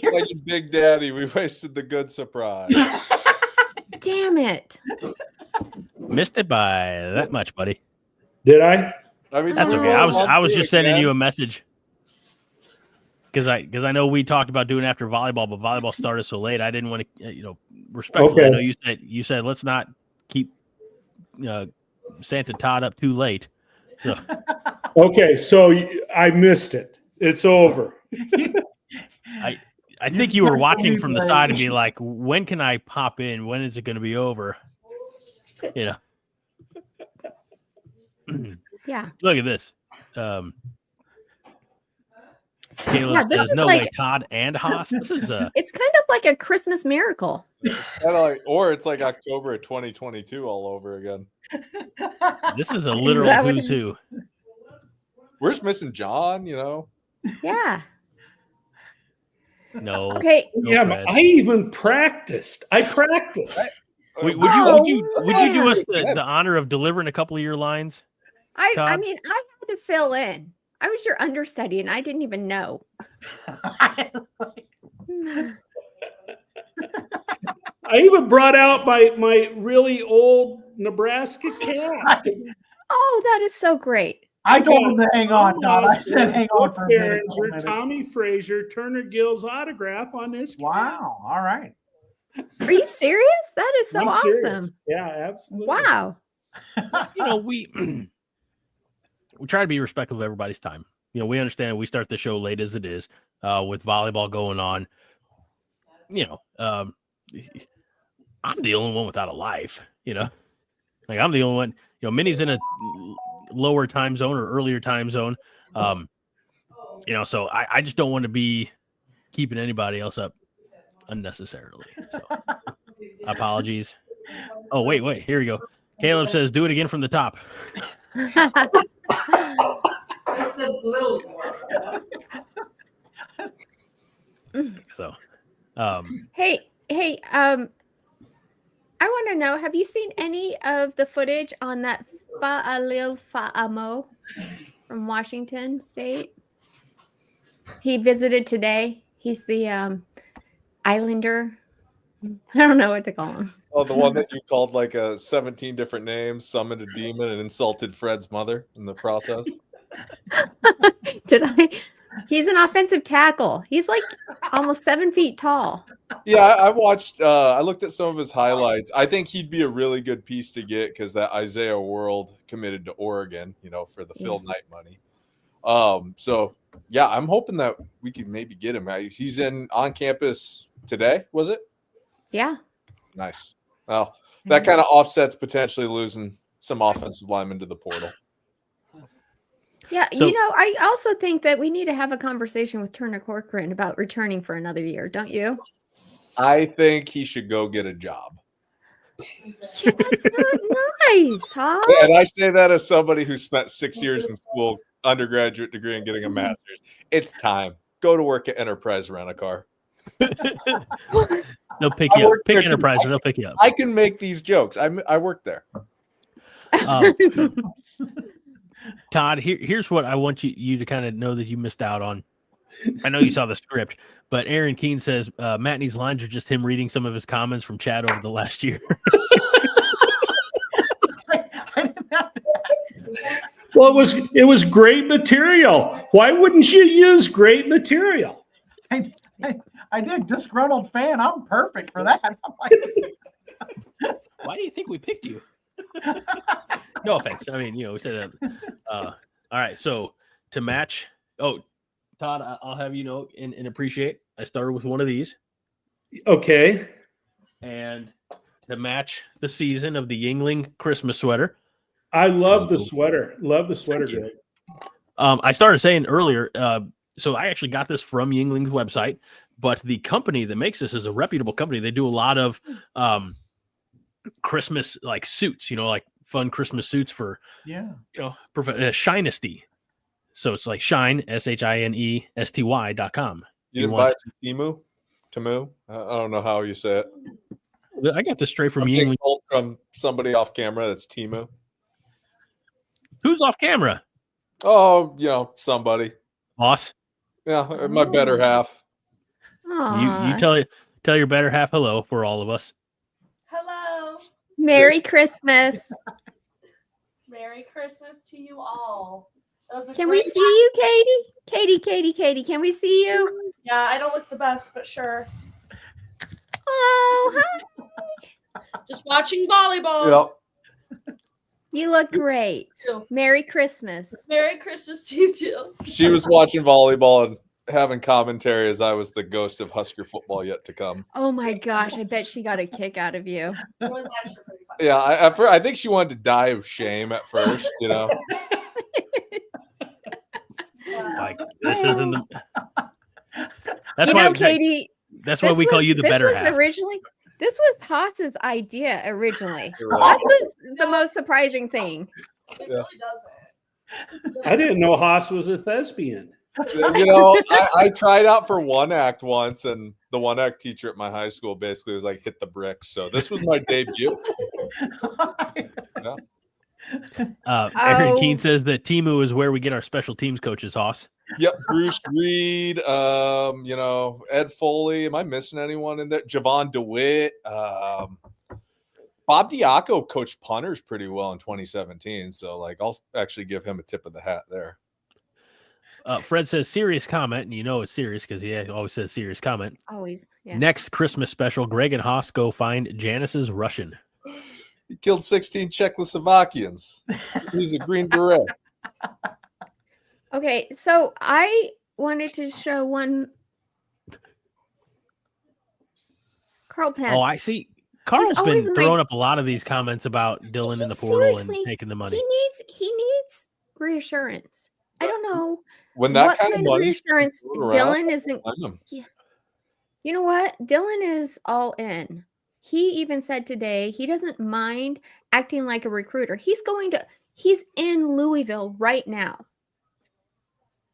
Like Big Daddy, we wasted the good surprise. Damn it. Missed it by that much, buddy. Did I? I mean, That's Oh. okay. I was just sending you a message because I know we talked about doing after volleyball, but volleyball started so late. I didn't want to, respectfully. Okay. I know you said let's not keep Santa Todd up too late. So Okay, so I missed it. It's over. I think you were watching from the side and be like, when can I pop in? When is it going to be over? Yeah. Look at this. Caleb Yeah, this says, is no like- way, Todd and Haas. This is It's kind of like a Christmas miracle. Or it's like October of 2022 all over again. this is a literal that what who's it- who. We're just missing John, Yeah. No. Okay. No, Yeah, Fred. but I even practiced. I practiced. Would Oh, you man. do us the honor of delivering a couple of your lines? I Todd? mean, I had to fill in. I was your understudy and I didn't even know. I even brought out my really old Nebraska cap. Oh, that is so great. I told him to hang on, Todd. I said hang on for a minute. Behringer, Tommy Frazier, Turner Gill's autograph on this cap. Wow. All right. Are you serious? That is so I'm awesome. serious. Yeah, absolutely. Wow. We try to be respectful of everybody's time. We understand we start the show late as it is, with volleyball going on. I'm the only one without a life. Like I'm the only one. Minnie's in a lower time zone or earlier time zone. So I just don't want to be keeping anybody else up unnecessarily. So apologies. Oh, wait. Here we go. Caleb says, do it again from the top. So Hey, I want to know, have you seen any of the footage on that Fa'alil Fa'amo from Washington State? He visited today. He's the Islander. I don't know what to call him. Oh, the one that you called like 17 different names, summoned a demon, and insulted Fred's mother in the process. Did I? He's an offensive tackle. He's like almost 7 feet tall. Yeah, I watched. I looked at some of his highlights. I think he'd be a really good piece to get because that Isaiah World committed to Oregon, for the Phil Knight money. So yeah, I'm hoping that we could maybe get him. He's on campus today, was it? Yeah. Nice. Well, that kind of offsets potentially losing some offensive linemen to the portal. Yeah, so, I also think that we need to have a conversation with Turner Corcoran about returning for another year, don't you? I think he should go get a job. Yeah, that's not nice, huh? And I say that as somebody who spent 6 years in school, undergraduate degree, and getting a master's. It's time. Go to work at Enterprise Rent-A-Car. They'll pick you up. Pick Enterprise, and they'll pick you up. I can make these jokes. I work there. Todd, here's what I want you to kind of know that you missed out on. I know you saw the script, but Aaron Keene says Matney's lines are just him reading some of his comments from chat over the last year. Well, it was great material. Why wouldn't you use great material? I did. Disgruntled fan. I'm perfect for that. I'm like, why do you think we picked you? No offense. I mean, we said that. All right. So to match, Todd, I'll have you know and appreciate. I started with one of these. Okay. And to match the season of the Yingling Christmas sweater. I love the sweater. Love the sweater, Greg. I started saying earlier, so I actually got this from Yingling's website, but the company that makes this is a reputable company. They do a lot of Christmas like suits, like fun Christmas suits for Shinesty. So it's like Shine SHINESTY.com. You didn't buy it from Temu? I don't know how you say it. I got this straight from Yingling. From somebody off camera. That's Temu. Who's off camera? Oh, somebody. Boss. Yeah, my better half. You tell your better half hello for all of us. Hello. Merry Christmas. Merry Christmas to you all. Can we see you, Katie? Katie, can we see you? Yeah, I don't look the best, but sure. Oh, hi. Just watching volleyball. Yep. You look great. Merry Christmas. Merry Christmas to you too. She was watching volleyball and having commentary as I was the ghost of Husker football yet to come. Oh my gosh, I bet she got a kick out of you. It was actually pretty fun. Yeah, I think she wanted to die of shame at first, Like this isn't the... That's why, Katie. That's why we call you the better half. This was Haas's idea originally. That's the most surprising thing. It really doesn't. I didn't know Haas was a thespian. I tried out for one act once, and the one act teacher at my high school basically was like, hit the bricks. So this was my debut. Yeah. Aaron Keene says that Temu is where we get our special teams coaches, Haas. Yep, Bruce Reed, Ed Foley. Am I missing anyone in there? Javon DeWitt. Bob Diaco coached punters pretty well in 2017. So, I'll actually give him a tip of the hat there. Fred says serious comment, and it's serious because he always says serious comment. Always. Yes. Next Christmas special, Greg and Haas go find Janice's Russian. He killed 16 Czechoslovakians. He's a Green Beret. Okay, so I wanted to show one. Carl Pence. Oh, I see. Carl's been throwing up a lot of these comments about Dylan in the portal and taking the money. He needs reassurance. I don't know. When that kind of money reassurance, Dylan isn't. Yeah. You know what? Dylan is all in. He even said today he doesn't mind acting like a recruiter. He's in Louisville right now.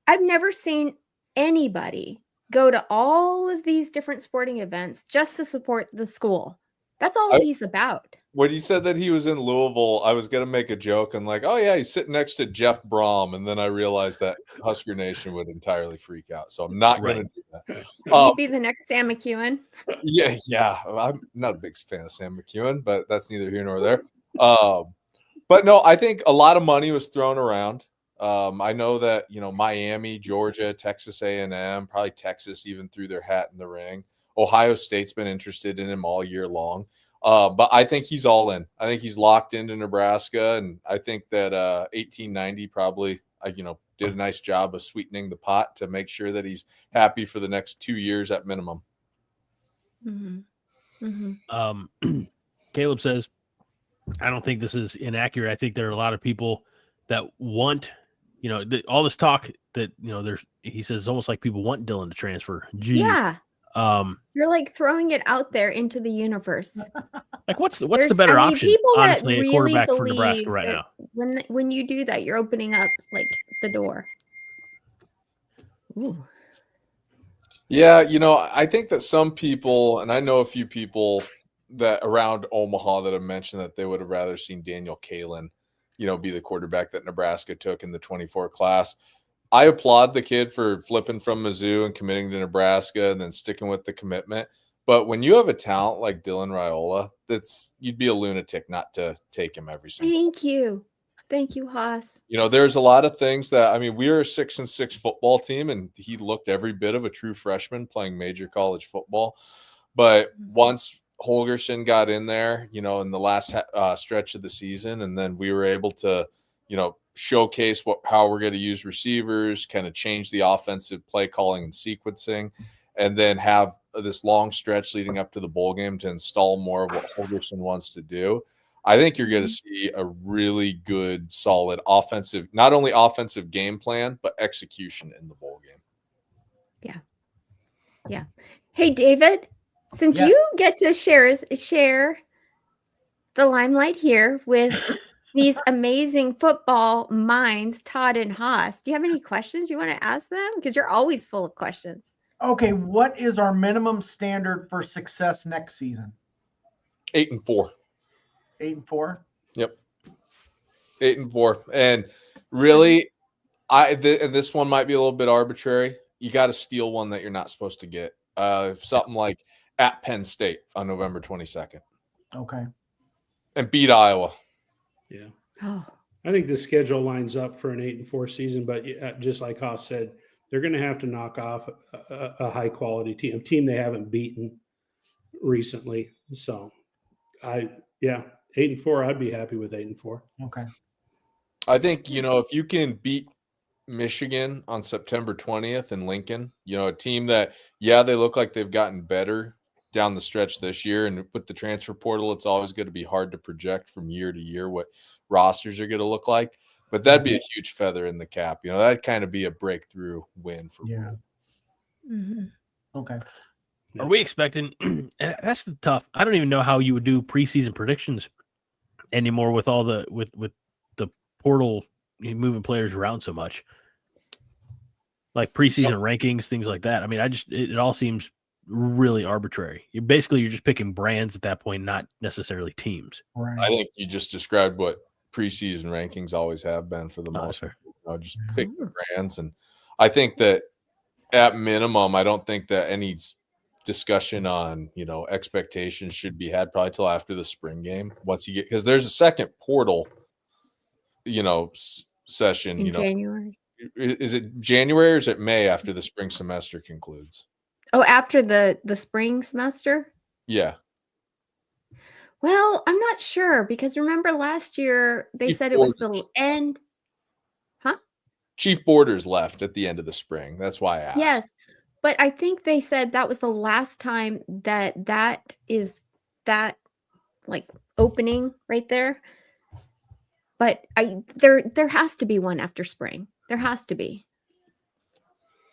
I've never seen anybody go to all of these different sporting events just to support the school. That's all he's about. When you said that he was in Louisville, I was going to make a joke and like, oh yeah, he's sitting next to Jeff Brom. And then I realized that Husker Nation would entirely freak out. So I'm not going to do that. You'd be the next Sam McKewon. Yeah. I'm not a big fan of Sam McKewon, but that's neither here nor there. But no, I think a lot of money was thrown around. I know that, Miami, Georgia, Texas A&M, probably Texas even threw their hat in the ring. Ohio State's been interested in him all year long. But I think he's all in. I think he's locked into Nebraska. And I think that 1890 probably, did a nice job of sweetening the pot to make sure that he's happy for the next 2 years at minimum. Caleb says, I don't think this is inaccurate. I think there are a lot of people that want, all this talk that, he says it's almost like people want Dylan to transfer. Geez. Yeah. You're like throwing it out there into the universe. Like what's the better option? Honestly, really a quarterback for Nebraska right now. When you do that, you're opening up like the door. Ooh. Yeah, I think that some people, and I know a few people that around Omaha that have mentioned that they would have rather seen Daniel Kalen, be the quarterback that Nebraska took in the 24 class. I applaud the kid for flipping from Mizzou and committing to Nebraska and then sticking with the commitment. But when you have a talent like Dylan Raiola, you'd be a lunatic not to take him every single. Thank you, Haas. There's a lot of things that, we are a 6-6 football team, and he looked every bit of a true freshman playing major college football. But once Holgerson got in there, in the last stretch of the season, and then we were able to, showcase how we're going to use receivers, kind of change the offensive play calling and sequencing, and then have this long stretch leading up to the bowl game to install more of what Holgerson wants to do. I think you're going to see a really good, solid offensive, not only offensive game plan, but execution in the bowl game. Yeah. Hey, David, since you get to share the limelight here with these amazing football minds, Todd and Haas, do you have any questions you want to ask them? Because you're always full of questions. Okay, what is our minimum standard for success next season? 8-4. 8-4. Yep. 8-4. And really, and this one might be a little bit arbitrary. You got to steal one that you're not supposed to get. Something like at Penn State on November 22nd. Okay. And beat Iowa. Yeah. Oh. I think the schedule lines up for an 8-4 season, but just like Haas said, they're going to have to knock off a high quality team, a team they haven't beaten recently. So 8-4, I'd be happy with 8-4. Okay. I think, if you can beat Michigan on September 20th in Lincoln, a team that, they look like they've gotten better down the stretch this year. And with the transfer portal, it's always going to be hard to project from year to year what rosters are going to look like. But that'd be a huge feather in the cap. That'd kind of be a breakthrough win for me. Okay. Are we expecting – and that's the tough – I don't even know how you would do preseason predictions anymore with all the with the portal moving players around so much. Like preseason rankings, things like that. I mean, it all seems really arbitrary. You're just picking brands at that point, not necessarily teams. Right. I think you just described what preseason rankings always have been for the most part. Just pick the brands. And I think that at minimum, I don't think that any discussion on, expectations should be had probably till after the spring game. Once you get, because there's a second portal, session, In January. Is it January or is it May after the spring semester concludes? Oh, after the spring semester? Yeah. Well, I'm not sure because remember last year they said it was the end. Huh? Chief Borders left at the end of the spring. That's why I asked. Yes. But I think they said that was the last time that is that like opening right there. But there has to be one after spring. There has to be.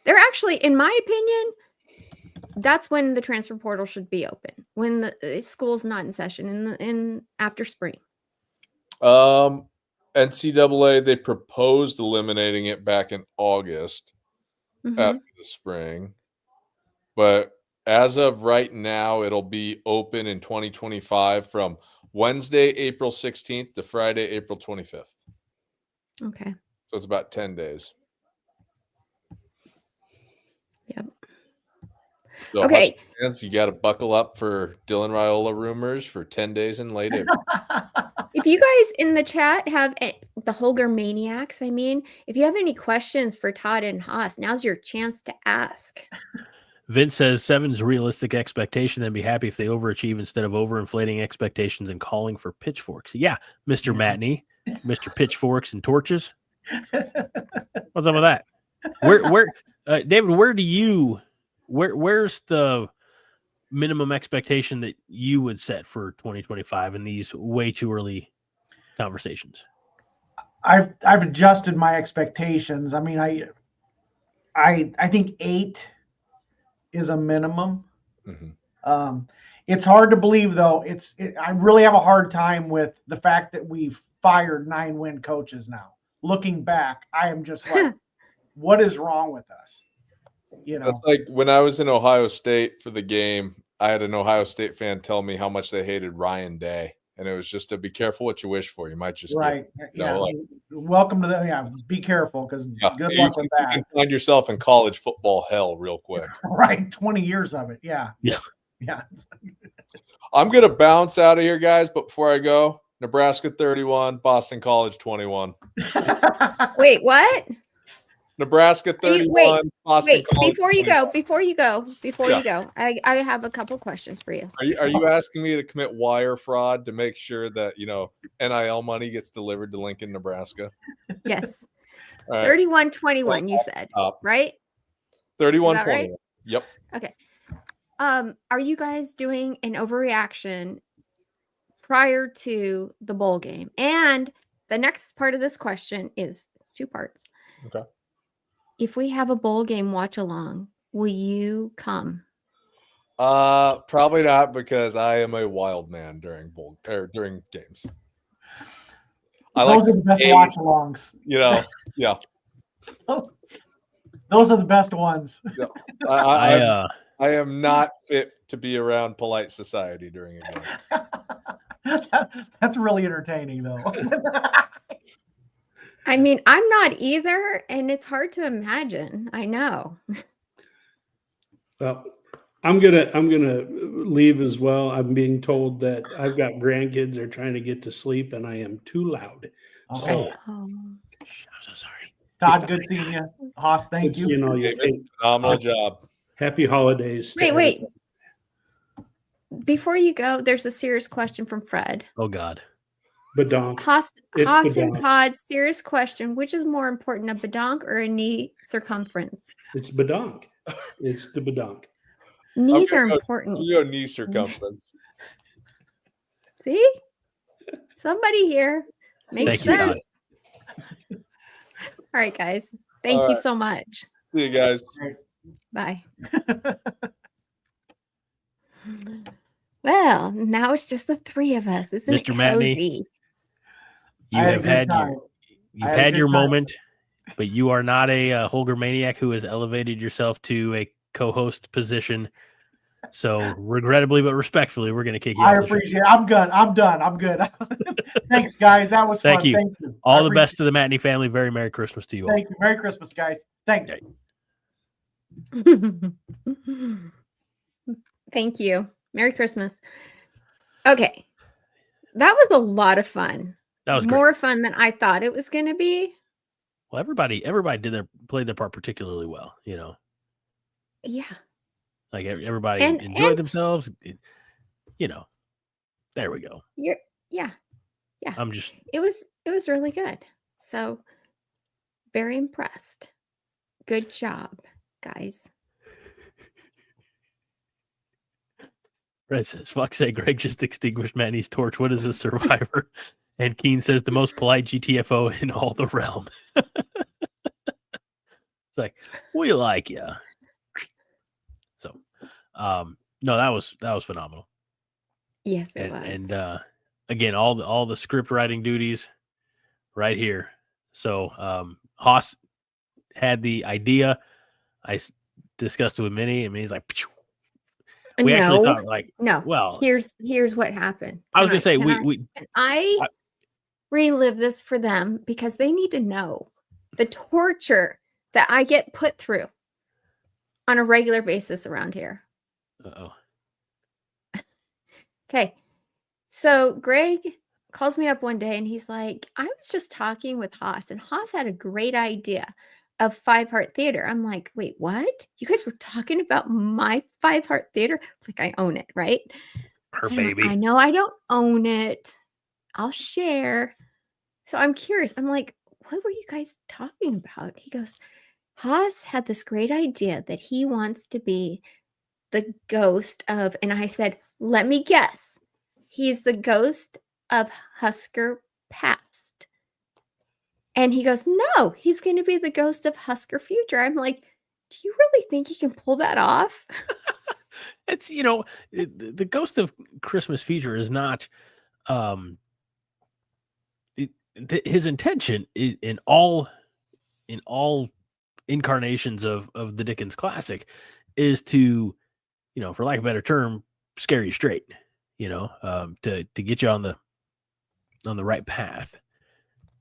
There actually, in my opinion, that's when the transfer portal should be open. When the school's not in session in after spring. NCAA, they proposed eliminating it back in August after the spring. but as of right now, it'll be open in 2025 from Wednesday, April 16th to Friday, April 25th. Okay. So it's about 10 days. Yep. So Okay. Husker fans, you got to buckle up for Dylan Raiola rumors for 10 days in late April. If you guys in the chat have the Holger Maniacs, if you have any questions for Todd and Haas, now's your chance to ask. Vince says 7's realistic expectation, then be happy if they overachieve instead of overinflating expectations and calling for pitchforks. Yeah, Mr. Matney, Mr. Pitchforks and Torches. What's up with that? Where, David, where's the minimum expectation that you would set for 2025 in these way too early conversations? I've adjusted my expectations. I mean, I think 8 is a minimum. Mm-hmm. It's hard to believe, though. I really have a hard time with the fact that we've fired 9-win coaches now. Looking back, I am just like, what is wrong with us? You know, That's like when I was in Ohio State for the game, I had an Ohio State fan tell me how much they hated Ryan Day. And it was just to be careful what you wish for. You might just right. get, Welcome to be careful, because good luck with that. You can find yourself in college football hell real quick. Right. 20 years of it. Yeah. I'm going to bounce out of here, guys. But before I go, Nebraska 31, Boston College 21. Wait, what? Nebraska 31, Boston College. Before you go, I have a couple questions for you. Are you asking me to commit wire fraud to make sure that, NIL money gets delivered to Lincoln, Nebraska? Yes. Right. 31-21, you said, right? 31-21. Right? Yep. Okay. Are you guys doing an overreaction prior to the bowl game? And the next part of this question is 2 parts. Okay. If we have a bowl game watch along, will you come? Probably not, because I am a wild man during games. Those are the best watch alongs. Yeah. Those are the best ones. Yeah. I am not fit to be around polite society during a game. That's really entertaining, though. I'm not either, and it's hard to imagine. I know. Well, I'm gonna leave as well. I'm being told that I've got grandkids are trying to get to sleep, and I am too loud. Okay. I'm so sorry. Todd, good seeing you. Haas, thank you. Seeing all you. Hey, Phenomenal job. happy holidays. to Wait. everybody. Before you go, there's a serious question from Fred. Oh God. Badonk. Haas It's and badonk. Todd, serious question. Which is more important, a badonk or a knee circumference? It's badonk. It's the badonk. Knees Okay, are go- important. You go knee circumference. See? Somebody here makes Thank you, sense. Todd. All right, guys. Thank All you right. so much. See you guys. Bye. Well, now it's just the 3 of us. Isn't Mr. it Matney. cozy? You I had a have good had time. you've I had a had good your time. moment, but you are not a Holger maniac who has elevated yourself to a co-host position. So, regrettably but respectfully, we're going to kick you I off the show. appreciate it. I'm done. I'm good. Thanks, guys. That was Thank fun. you. Thank you. All I the appreciate best to the Matney family. Very Merry Christmas to you it. all. Thank you. Merry Christmas, guys. Thanks. Thank you. Merry Christmas. Okay. That was a lot of fun. That was great. More fun than I thought it was going to be. Well, everybody played their part particularly well. Yeah. Like everybody And- enjoyed themselves. There we go. Yeah. I'm just It was really good. So very impressed. Good job, guys. Red says, fuck say Greg just extinguished Manny's torch. What is a survivor? And Keen says the most polite GTFO in all the realm. It's like, we like you. So no, that was phenomenal. Yes, it And was. again, all the script writing duties right here. So Haas had the idea. I discussed it with Minnie, and Minnie's like, "Phew." We actually No, thought like, no. well, Here's what happened. I was gonna say Can I I- relive this for them because they need to know the torture that I get put through on a regular basis around here. uh-oh. Okay. So Greg calls me up one day and he's like, I was just talking with Haas, and Haas had a great idea of Five Heart Theater. I'm like, wait, what? You guys were talking about my Five Heart Theater? Like, I own it, right? Her I baby. know I don't own it. I'll share. So I'm curious. I'm like, what were you guys talking about? He goes, Haas had this great idea that he wants to be the ghost of, and I said, let me guess. He's the ghost of Husker past. And he goes, no, he's going to be the ghost of Husker future. I'm like, do you really think he can pull that off? It's, the ghost of Christmas future is not, his intention is in all incarnations of the Dickens classic is to, for lack of a better term, scare you straight, to get you on the right path.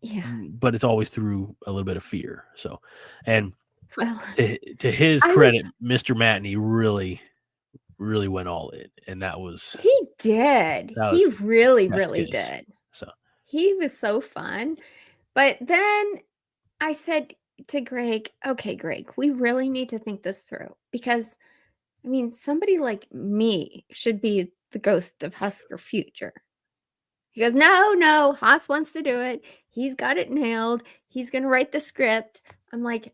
Yeah. But it's always through a little bit of fear. So, and Well, to his credit, Mr. Matney really went all in, and that was he did. that He was really, chef's really kiss. did. So He was so fun. But then I said to Greg, okay, Greg, we really need to think this through because, I mean, somebody like me should be the ghost of Husker future. He goes, no, Haas wants to do it. He's got it nailed. He's going to write the script. I'm like,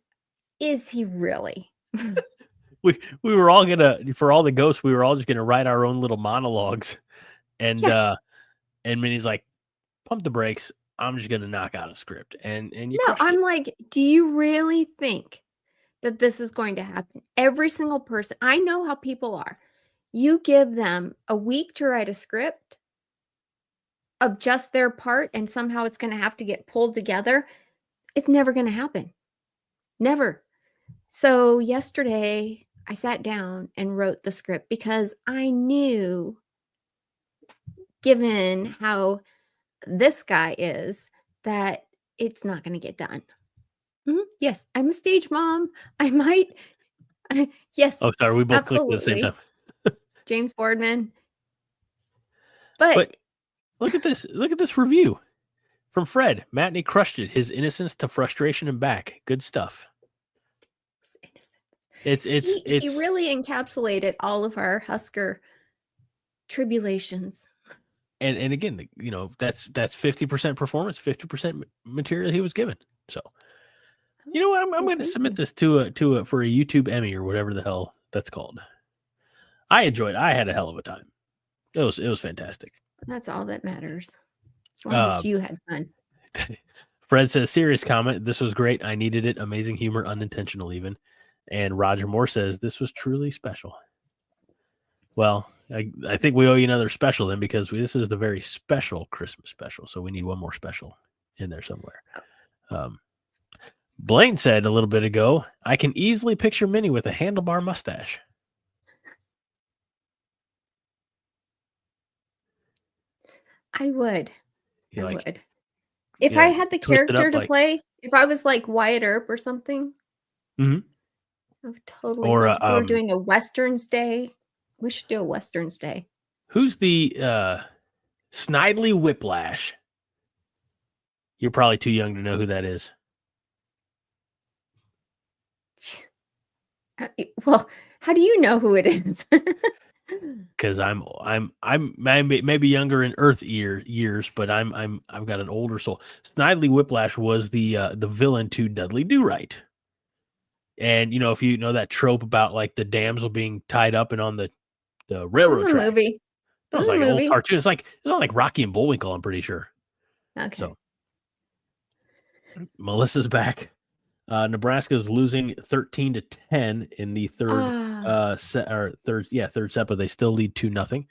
is he really? we were all for all the ghosts, we were all just gonna write our own little monologues, and and Minnie's like, pump the brakes. I'm just gonna knock out a script, and you. No, I'm like, do you really think that this is going to happen? Every single person, I know how people are. You give them a week to write a script of just their part, and somehow it's going to have to get pulled together. It's never going to happen. Never. So yesterday, I sat down and wrote the script because I knew, given how this guy is, that it's not going to get done. Yes, I'm a stage mom. I might. Yes. Oh, sorry. We both clicked at the same absolutely. time. James Boardman. But look at this. Look at this review from Fred. Matney crushed it. His innocence to frustration and back. Good stuff. He really encapsulated all of our Husker tribulations. And again, that's 50% performance, 50% material he was given. So, you know what? I'm going to submit this for a YouTube Emmy or whatever the hell that's called. I enjoyed it. I had a hell of a time. It was fantastic. That's all that matters. As long as you had fun. Fred says, serious comment. This was great. I needed it. Amazing humor, unintentional even. And Roger Moore says, this was truly special. Well, I think we owe you another special then because this is the very special Christmas special. So we need one more special in there somewhere. Blaine said a little bit ago, I can easily picture Minnie with a handlebar mustache. I would. I would. If I had the character to play, if I was like Wyatt Earp or something, I would totally. Or if we were doing a Westerns Day, we should do a Westerns Day. Who's the Snidely Whiplash? You're probably too young to know who that is. Well, how do you know who it is? Because I'm maybe younger in Earth years, but I've got an older soul. Snidely Whiplash was the villain to Dudley Do-Right. And if you know that trope about like the damsel being tied up and on the railroad tracks. Movie. It was like an old cartoon. It's on like Rocky and Bullwinkle, I'm pretty sure. Okay. So Melissa's back. Nebraska's losing 13-10 in the third third set, but they still lead 2-0.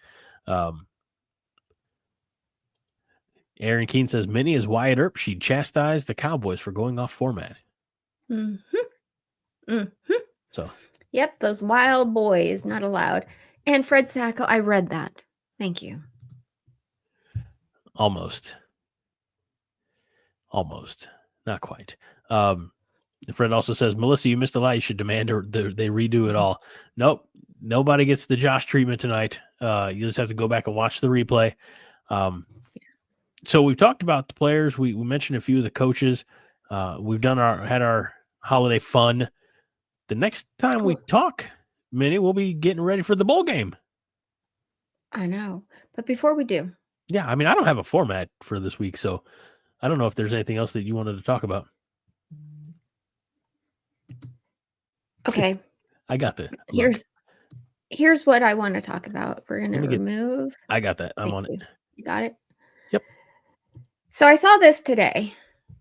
Aaron Keene says Minnie is Wyatt Earp. She chastised the Cowboys for going off format. So Yep, those wild boys, not allowed. And Fred Sacco, I read that. Thank you. Almost. Not quite. Fred also says, Melissa, you missed a lot. You should demand they redo it all. Nope. Nobody gets the Josh treatment tonight. You just have to go back and watch the replay. So we've talked about the players. We mentioned a few of the coaches. We've had our holiday fun. The next time we talk, Minnie, we'll be getting ready for the bowl game. I know. But before we do. Yeah, I mean, I don't have a format for this week, so I don't know if there's anything else that you wanted to talk about. Okay. I got that. Here's what I want to talk about. We're going to remove. I got that. I'm on it. You got it? Yep. So I saw this today.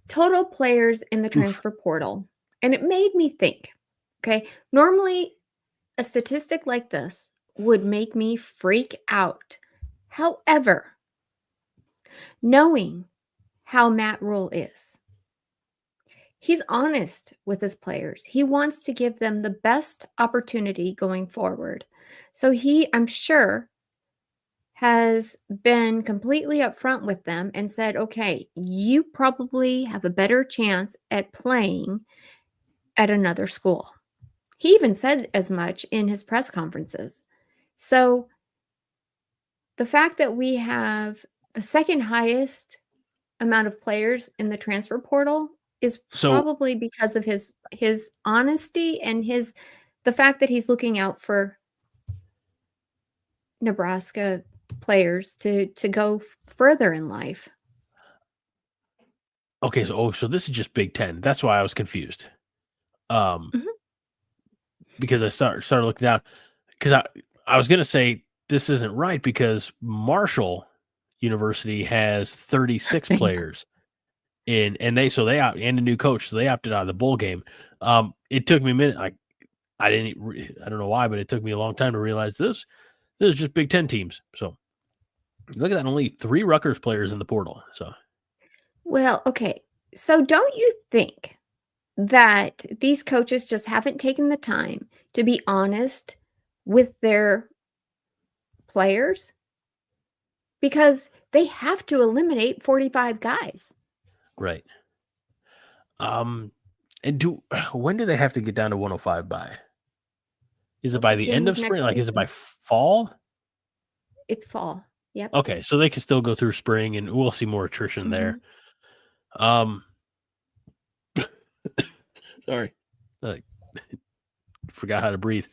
Total players in the transfer portal. And it made me think, okay, normally a statistic like this would make me freak out. However, knowing how Matt Rule is, he's honest with his players. He wants to give them the best opportunity going forward. So he, I'm sure, has been completely upfront with them and said, okay, you probably have a better chance at playing at another school. He even said as much in his press conferences. So the fact that we have the second highest amount of players in the transfer portal is probably because of his honesty and the fact that he's looking out for Nebraska players to go further in life. Okay, so this is just Big Ten. That's why I was confused. Because I started looking down, because I was going to say this isn't right because Marshall University has 36 players and and a new coach, so they opted out of the bowl game. It took me a minute. I don't know why, but it took me a long time to realize this is just Big Ten teams. So look at that, only 3 Rutgers players in the portal. So, well, okay. So don't you think that these coaches just haven't taken the time to be honest with their players? Because they have to eliminate 45 guys. Right. And when do they have to get down to 105 by? Is it by the end of spring? Like, is it by fall? It's fall. Yep. Okay, so they can still go through spring, and we'll see more attrition there. Sorry, forgot how to breathe.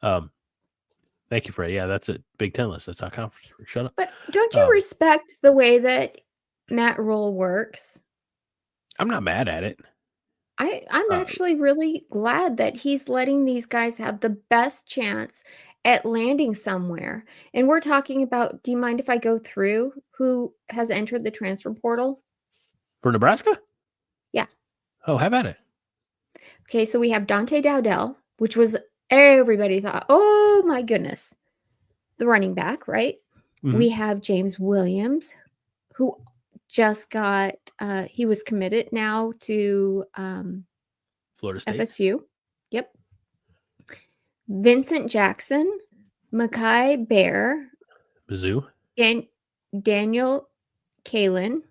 Thank you, Fred. Yeah, that's it. Big Ten list. That's our conference. Shut up. But don't you respect the way that Matt Rule works? I'm not mad at it. I'm actually really glad that he's letting these guys have the best chance at landing somewhere. And we're talking about, do you mind if I go through who has entered the transfer portal? For Nebraska? Yeah. Oh, have at it. Okay, so we have Dante Dowdell, which was everybody thought, oh my goodness, the running back, right? Mm-hmm. We have James Williams, who just got, he was committed now to Florida State. FSU. Yep. Vincent Jackson, Mackay Bear, Mizzou, Daniel Kalen.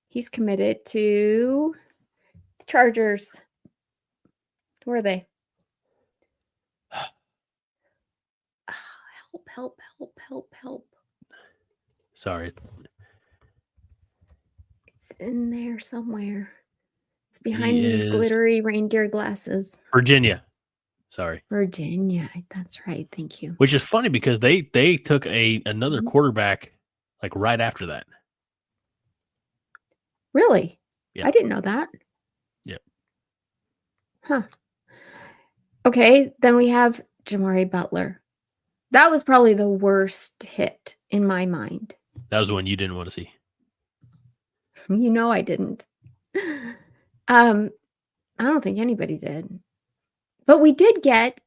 He's committed to the Chargers. Where are they? Help. Sorry. It's in there somewhere. It's behind these glittery reindeer glasses. Virginia. Sorry. Virginia. That's right. Thank you. Which is funny because they took another quarterback like right after that. Really? Yeah. I didn't know that. Yep. Huh. Okay. Then we have Jamari Butler. That was probably the worst hit in my mind. That was the one you didn't want to see. You know I didn't. I don't think anybody did. But we did get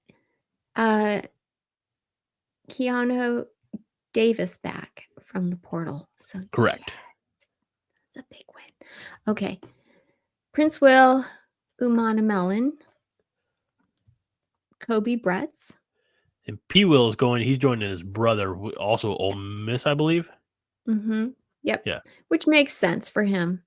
Keanu Davis back from the portal. So correct. Yes, that's a big win. Okay. Prince Will Umanamelon. Kobe Bretts. And P. Will's going. He's joining his brother, also Ole Miss, I believe. Mm-hmm. Yep. Yeah. Which makes sense for him.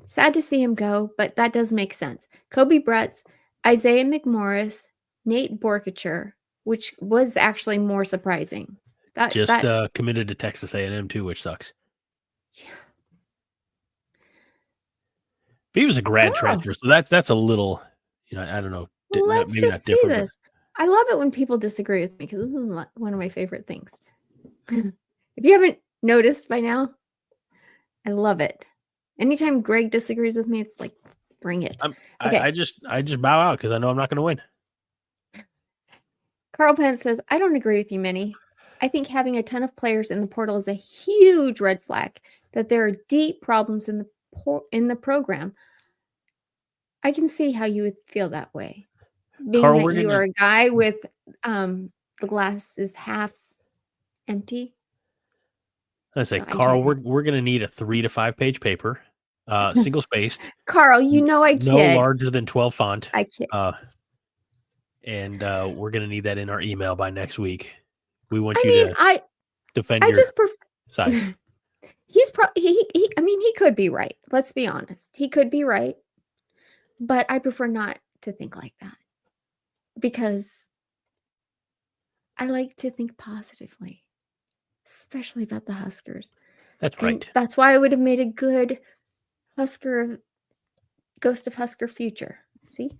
Sad to see him go, but that does make sense. Kobe Bretts, Isaiah McMorris, Nate Borkacher, which was actually more surprising. That Committed to Texas A&M too, which sucks. Yeah. He was a grad transfer, so that's a little, I don't know. Well, let's maybe just not see different, this. I love it when people disagree with me because this is one of my favorite things. If you haven't noticed by now, I love it. Anytime Greg disagrees with me, it's like, bring it. Okay. I just bow out because I know I'm not going to win. Carl Pence says, I don't agree with you, Minnie. I think having a ton of players in the portal is a huge red flag that there are deep problems in the program. I can see how you would feel that way. Being Carl, that you are a guy with the glass is half empty. I say, so Carl, we're going to need a 3 to 5 page paper, single spaced. Carl, I kid. No larger than 12 font. I kid. And we're going to need that in our email by next week. We want you to defend your side. He could be right. Let's be honest. He could be right. But I prefer not to think like that because I like to think positively, especially about the Huskers. That's right. That's why I would have made a good Husker, Ghost of Husker future. See?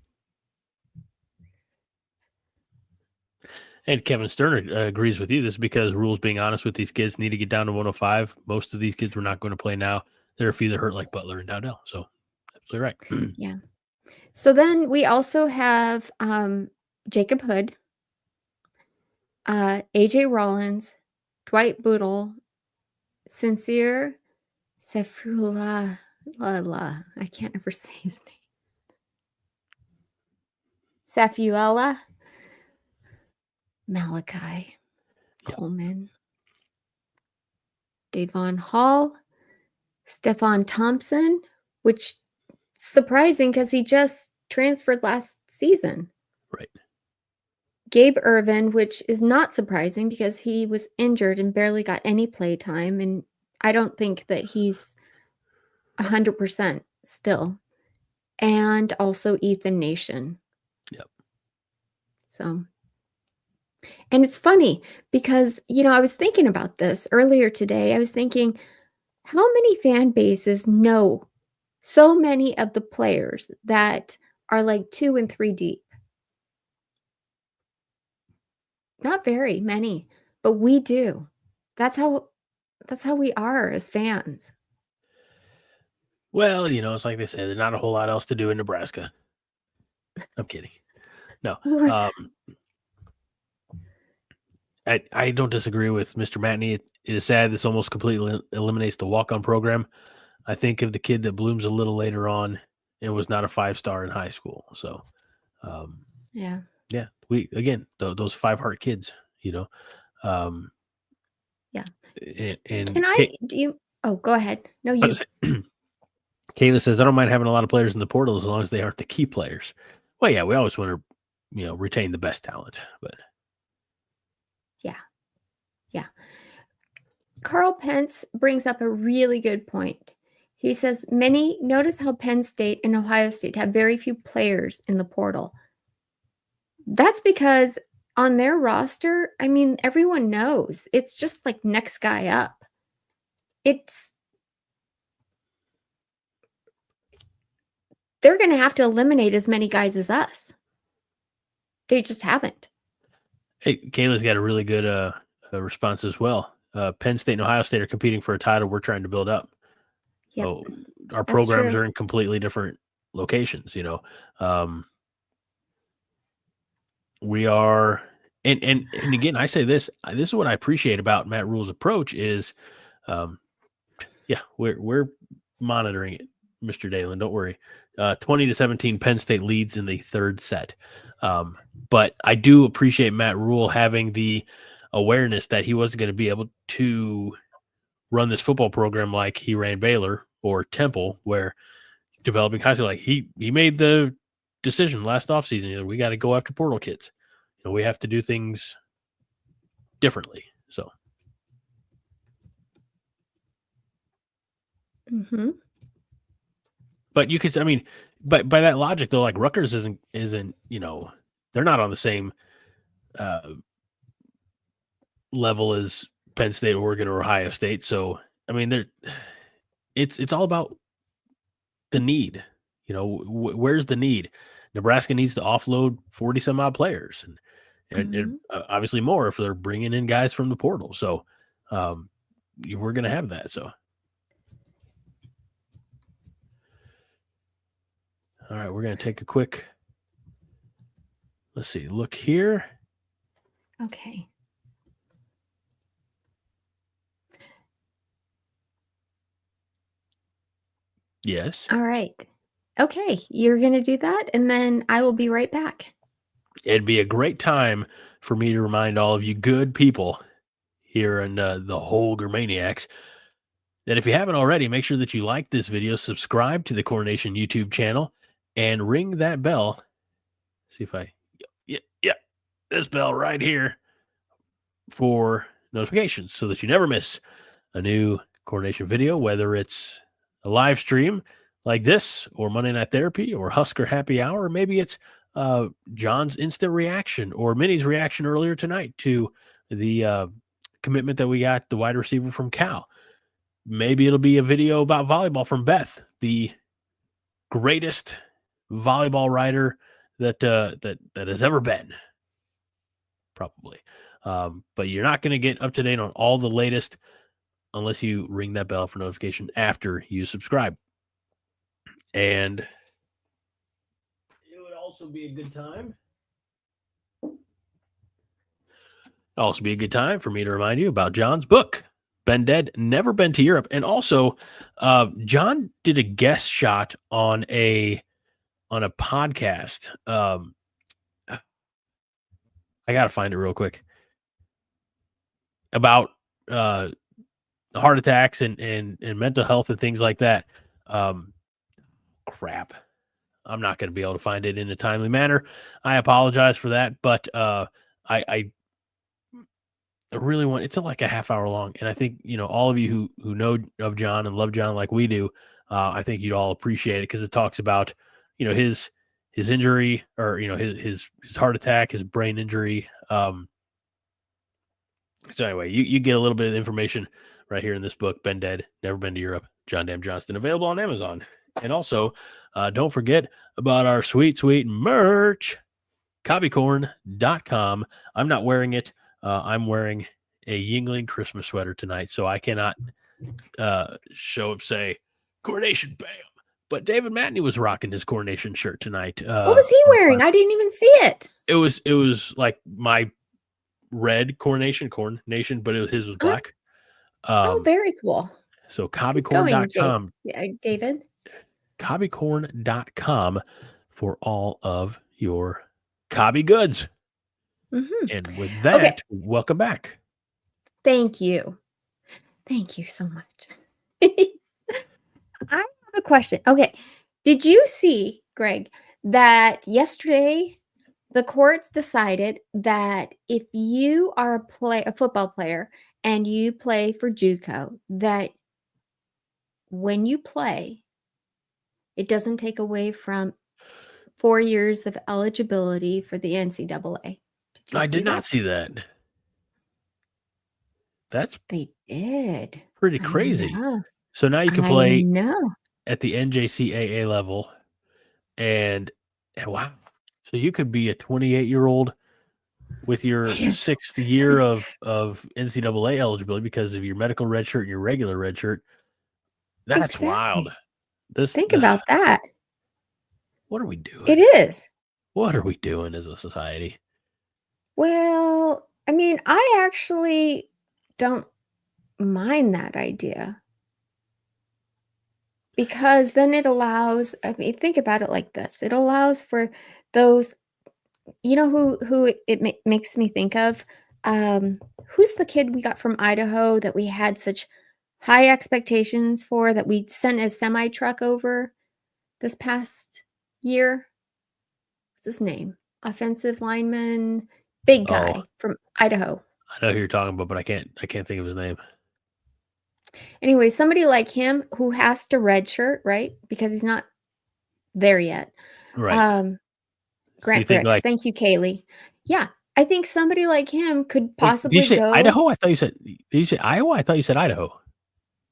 And Kevin Sterner agrees with you. This is because rules being honest with these kids need to get down to 105. Most of these kids were not going to play now. There are a few that hurt like Butler and Dowdell. So absolutely right. Yeah. So then we also have Jacob Hood, AJ Rollins, Dwight Boodle, Sincere Sefula. I can't ever say his name. Safuela, Malachi Coleman, Davon Hall, Stephon Thompson, which surprising because he just transferred last season. Right. Gabe Irvin, which is not surprising because he was injured and barely got any play time. And I don't think that he's 100% still. And also Ethan Nation. Yep. So, and it's funny because, I was thinking about this earlier today. I was thinking, how many fan bases know so many of the players that are like 2 and 3 deep? Not very many, but we do. That's how we are as fans. Well, it's like they said, there's not a whole lot else to do in Nebraska. I'm kidding. No. I don't disagree with Mr. Matney. It is sad this almost completely eliminates the walk-on program. I think of the kid that blooms a little later on and was not a 5-star in high school. So, yeah. We again those 5-heart kids, Yeah. And go ahead. No, you. Kayla says, I don't mind having a lot of players in the portal as long as they aren't the key players. Well, yeah, we always want to, retain the best talent, but. Yeah. Carl Pence brings up a really good point. He says, Minnie, notice how Penn State and Ohio State have very few players in the portal. That's because on their roster, everyone knows. It's just like next guy up. They're going to have to eliminate as many guys as us. They just haven't. Hey, Kayla's got a really good response as well. Penn State and Ohio State are competing for a title we're trying to build up. Yep. So our programs are in completely different locations, we are, and again, I say this is what I appreciate about Matt Rule's approach is, we're monitoring it, Mr. Dalen, don't worry. 20-17, Penn State leads in the third set. But I do appreciate Matt Rule having the awareness that he wasn't going to be able to run this football program like he ran Baylor or Temple, where developing high school, like he made the decision last offseason. You know, we got to go after portal kids. You know, we have to do things differently. So, but you could, I mean, but by that logic though, like Rutgers isn't, you know, they're not on the same level as Penn State, Oregon, or Ohio State. So, I mean, it's all about the need. You know, where's the need? Nebraska needs to offload 40 some odd players, and obviously more if they're bringing in guys from the portal. So, we're going to have that. So, all right, we're going to take a quick. Let's see. Look here. Okay. Yes. All right. Okay. You're going to do that, and then I will be right back. It'd be a great time for me to remind all of you good people here in the Holger Maniacs that if you haven't already, make sure that you like this video, subscribe to the Coronation YouTube channel, and ring that bell. See if yeah, this bell right here for notifications so that you never miss a new Coronation video, whether it's a live stream like this or Monday Night Therapy or Husker Happy Hour, or maybe it's John's instant reaction or Minnie's reaction earlier tonight to the commitment that we got, the wide receiver from Cal. Maybe it'll be a video about volleyball from Beth, the greatest volleyball writer that has ever been, probably. But you're not going to get up to date on all the latest unless you ring that bell for notification after you subscribe. And it would also be a good time. Also be a good time for me to remind you about John's book, Been Dead, Never Been to Europe. And also, John did a guest shot on a podcast. I got to find it real quick. About heart attacks and mental health and things like that. Crap. I'm not going to be able to find it in a timely manner. I apologize for that, but I really want, it's like a half hour long. And I think, you know, all of you who know of John and love John like we do, I think you'd all appreciate it because it talks about, you know, his injury, or, you know, his heart attack, his brain injury. So anyway, you get a little bit of information right here in this book, Been Dead, Never Been to Europe, John Dam Johnston, available on Amazon. And also, don't forget about our sweet, sweet merch, cobbycorn.com. I'm not wearing it. I'm wearing a Yingling Christmas sweater tonight, so I cannot show up, say, Coronation, bam. But David Matney was rocking his Coronation shirt tonight. What was he wearing? I didn't even see it. It was like my red Coronation, but his was black. Very cool. So cobbycorn.com. David. Cobbycorn.com for all of your cobby goods. And with that, welcome back. Thank you. Thank you so much. I have a question. Okay. Did you see, Greg, that yesterday the courts decided that if you are a football player and you play for JUCO, that when you play, it doesn't take away from 4 years of eligibility for the NCAA. I did not see that. They did. Pretty crazy. So now you can play at the NJCAA level, and wow. So you could be a 28-year-old with your sixth year of NCAA eligibility because of your medical red shirt and your regular red shirt. That's wild. Think about that. What are we doing? It is. What are we doing as a society? Well, I mean, I actually don't mind that idea. Because then it allows, I mean, think about it like this. It allows for those, you know, who it makes me think of. Who's the kid we got from Idaho that we had such high expectations for, that we sent a semi truck over this past year? what's his name? Offensive lineman, big guy from Idaho. I know who you're talking about, but I can't think of his name. Anyway, somebody like him who has to redshirt, right? Because he's not there yet. Right. Grant think Bricks. Thank you, Kaylee. Yeah, I think somebody like him could Wait, possibly did you say go. Idaho? I thought you said. Did you say Iowa? I thought you said Idaho.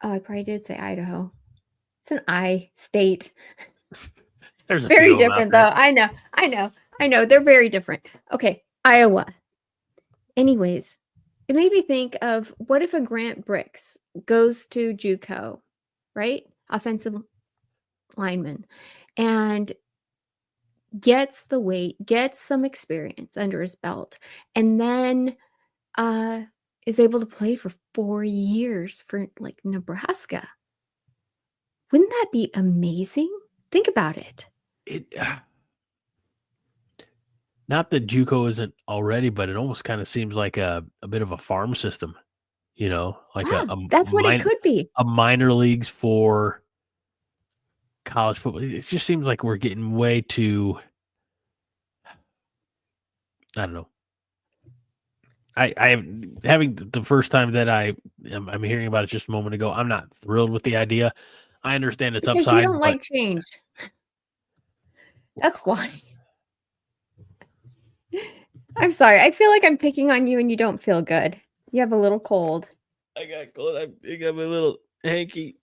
Oh, I probably did say Idaho. It's an I state. There's a Very few of 'em out different, there. though. I know. They're very different. Okay, Iowa. Anyways, it made me think of what if a Grant Bricks goes to JUCO, right? Offensive lineman, and gets the weight, gets some experience under his belt, and then is able to play for 4 years for like Nebraska. Wouldn't that be amazing? Think about it. Not that JUCO isn't already, but it almost kind of seems like a bit of a farm system, like That's what it could be. a minor leagues for college football. It just seems like we're getting way too, I don't know. I am having the first time that I'm hearing about it just a moment ago. I'm not thrilled with the idea. I understand it's Because upside, you don't but like change. That's why. I'm sorry. I feel like I'm picking on you and you don't feel good. You have a little cold. I got cold. I got my little hanky.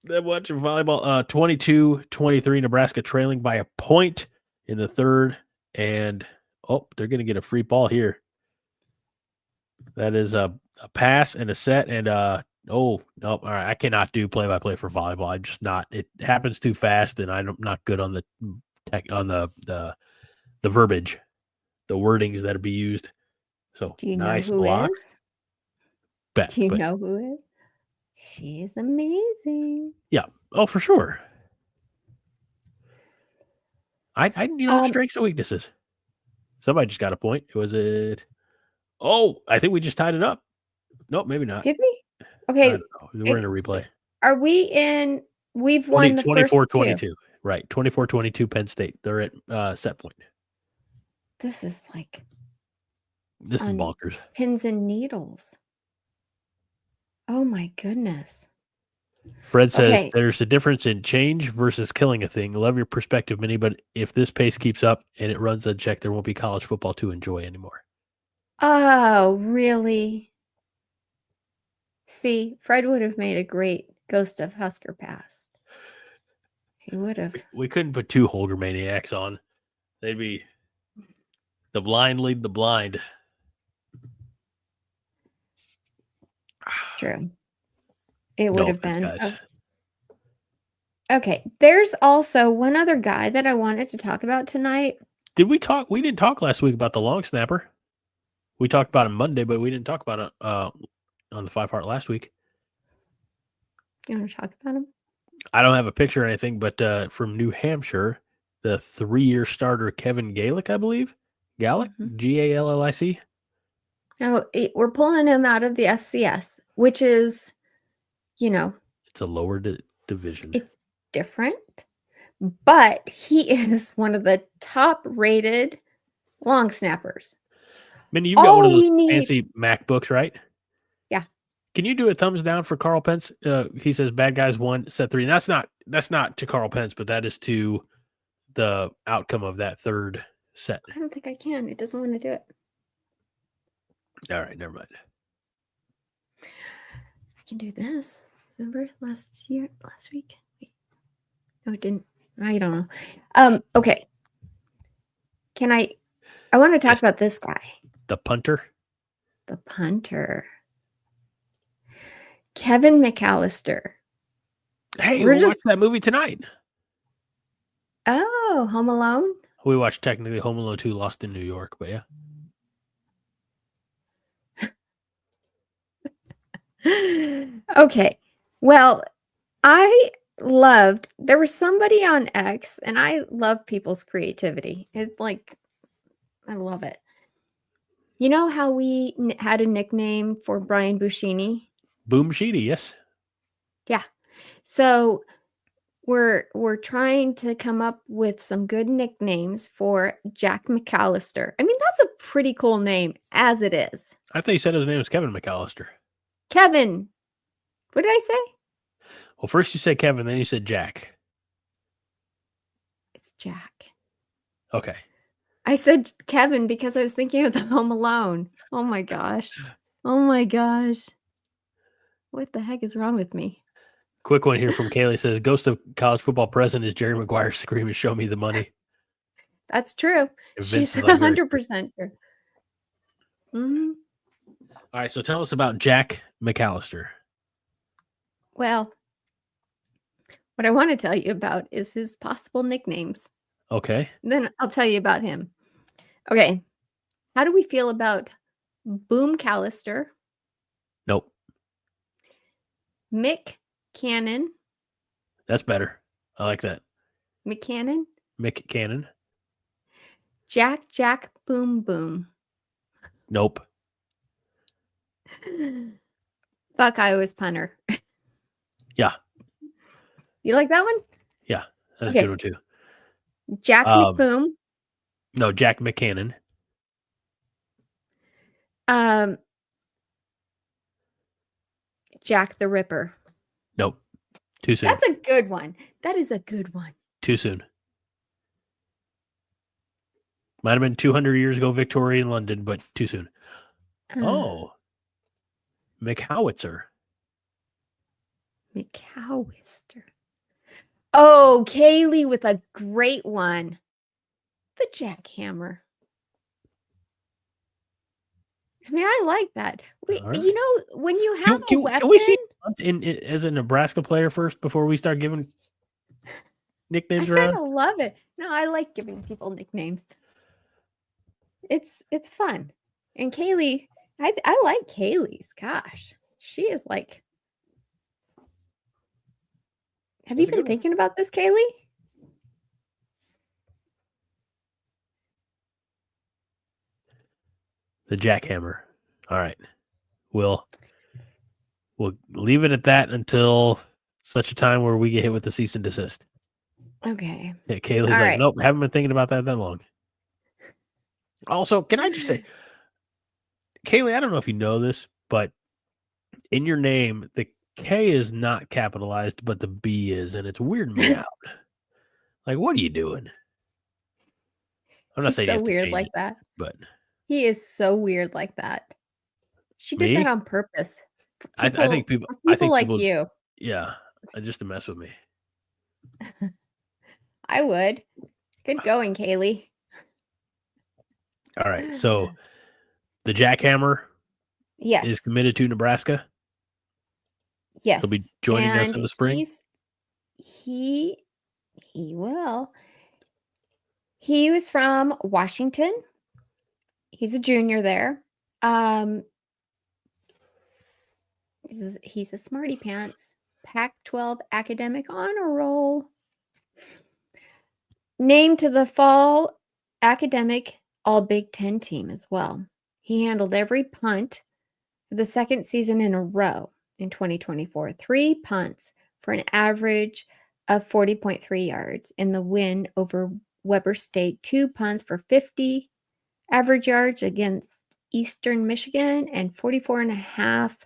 I'm watching volleyball. 22-23, Nebraska trailing by a point in the third. And, they're going to get a free ball here. That is a pass and a set. And, nope. All right. I cannot do play-by-play for volleyball. I'm just not. It happens too fast, and I'm not good on the verbiage, the wordings that be used. So, Do you nice know who block. is? Bet, Do you but- know who is? She's amazing. Yeah. Oh, for sure. I strengths and weaknesses. Somebody just got a point. Was it? Oh, I think we just tied it up. Nope, maybe not. Did we? I Okay. don't know. We're in a replay. Are we in? We've won the first 24-22. two. Right. 24-22 Penn State. They're at set point. This is like This is on bonkers. pins and needles. Oh my goodness. Fred says Okay. there's a difference in change versus killing a thing. Love your perspective, Minnie, but if this pace keeps up and it runs unchecked, there won't be college football to enjoy anymore. Oh, really? See, Fred would have made a great Ghost of Husker Pass. He would have. We couldn't put two Holger maniacs on. They'd be the blind lead the blind. It's true. It would No have offense, been. guys. Okay. There's also one other guy that I wanted to talk about tonight. Did we talk? We didn't talk last week about the long snapper. We talked about him Monday, but we didn't talk about it on the 5-Heart last week. You want to talk about him? I don't have a picture or anything, but from New Hampshire, the 3-year starter Kevin Galick, I believe. Gallic, Gallic. No, we're pulling him out of the FCS, which is, It's a lower division. It's different, but he is one of the top-rated long snappers. Minnie, you've got one of All those we need- fancy MacBooks, right? Yeah. Can you do a thumbs down for Carl Pence? He says bad guys won set 3. And that's not to Carl Pence, but that is to the outcome of that third set. I don't think I can. It doesn't want to do it. All right, never mind. I can do this. Remember last week? Wait. No, it didn't. I don't know. Okay. I want to talk about this guy. The punter. The punter. Kevin McAllister. Hey, We're we just- watched that movie tonight. Oh, Home Alone? We watched technically Home Alone 2 Lost in New York, but yeah. Okay. Well, there was somebody on X, and I love people's creativity. It's like, I love it. You know how we had a nickname for Brian Buschini? Boom Sheedy, yes. Yeah. So we're trying to come up with some good nicknames for Jack McAllister. I mean, that's a pretty cool name as it is. I thought you said his name was Kevin McAllister. Kevin. What did I say? Well, first you said Kevin, then you said Jack. It's Jack. Okay. I said Kevin because I was thinking of the Home Alone. Oh my gosh. Oh my gosh. What the heck is wrong with me? Quick one here from Kaylee says, Ghost of College Football President is Jerry Maguire screaming, show me the money. That's true. And Vince She's is like, very 100% true. Mhm. All right, so tell us about Jack McAllister. Well, what I want to tell you about is his possible nicknames. Okay. Then I'll tell you about him. Okay. How do we feel about Boom Callister, Nope. Mick Cannon, That's better. I like that. McCannon, Mick Cannon. Jack Boom Boom? Nope. Buckeye was punter. Yeah. You like that one? Yeah. That's Okay. a good one too. Jack Um, McBoom. No, Jack McCannon. Jack the Ripper. Nope. Too soon. That's a good one. That is a good one. Too soon. Might have been 200 years ago, Victorian London, but too soon. Oh. McHowitzer. McAllister. Oh, Kaylee with a great one. The jackhammer. I mean, I like that. All right. You know, when you have a weapon, Can we see in as a Nebraska player first before we start giving nicknames I around? kind of love it. No, I like giving people nicknames. It's fun. And Kaylee, I like Kaylee's. Gosh, she is like. Have you That's a been good one. thinking about this, Kaylee? The jackhammer. All right. We'll leave it at that until such a time where we get hit with the cease and desist. Okay. Yeah, Kaylee's All like, right. nope, haven't been thinking about that long. Also, can I just say, Kaylee, I don't know if you know this, but in your name, the K is not capitalized, but the B is, and it's weirding me out. Like, what are you doing? I'm not He's saying you so have to weird change like it, that. but He is so weird like that. She did Me? that on purpose. For I think people, for I think like people, you. yeah, just to mess with me. I would. Good going, Kaylee. All right, so the jackhammer Yes. is committed to Nebraska. Yes. He'll be joining us in And the spring. He will. He was from Washington. He's a junior there. He's a smarty pants. Pac-12 academic honor roll. Named to the fall academic all Big Ten team as well. He handled every punt for the second season in a row in 2024. 3 punts for an average of 40.3 yards in the win over Weber State. 2 punts for 50 average yards against Eastern Michigan and 44.5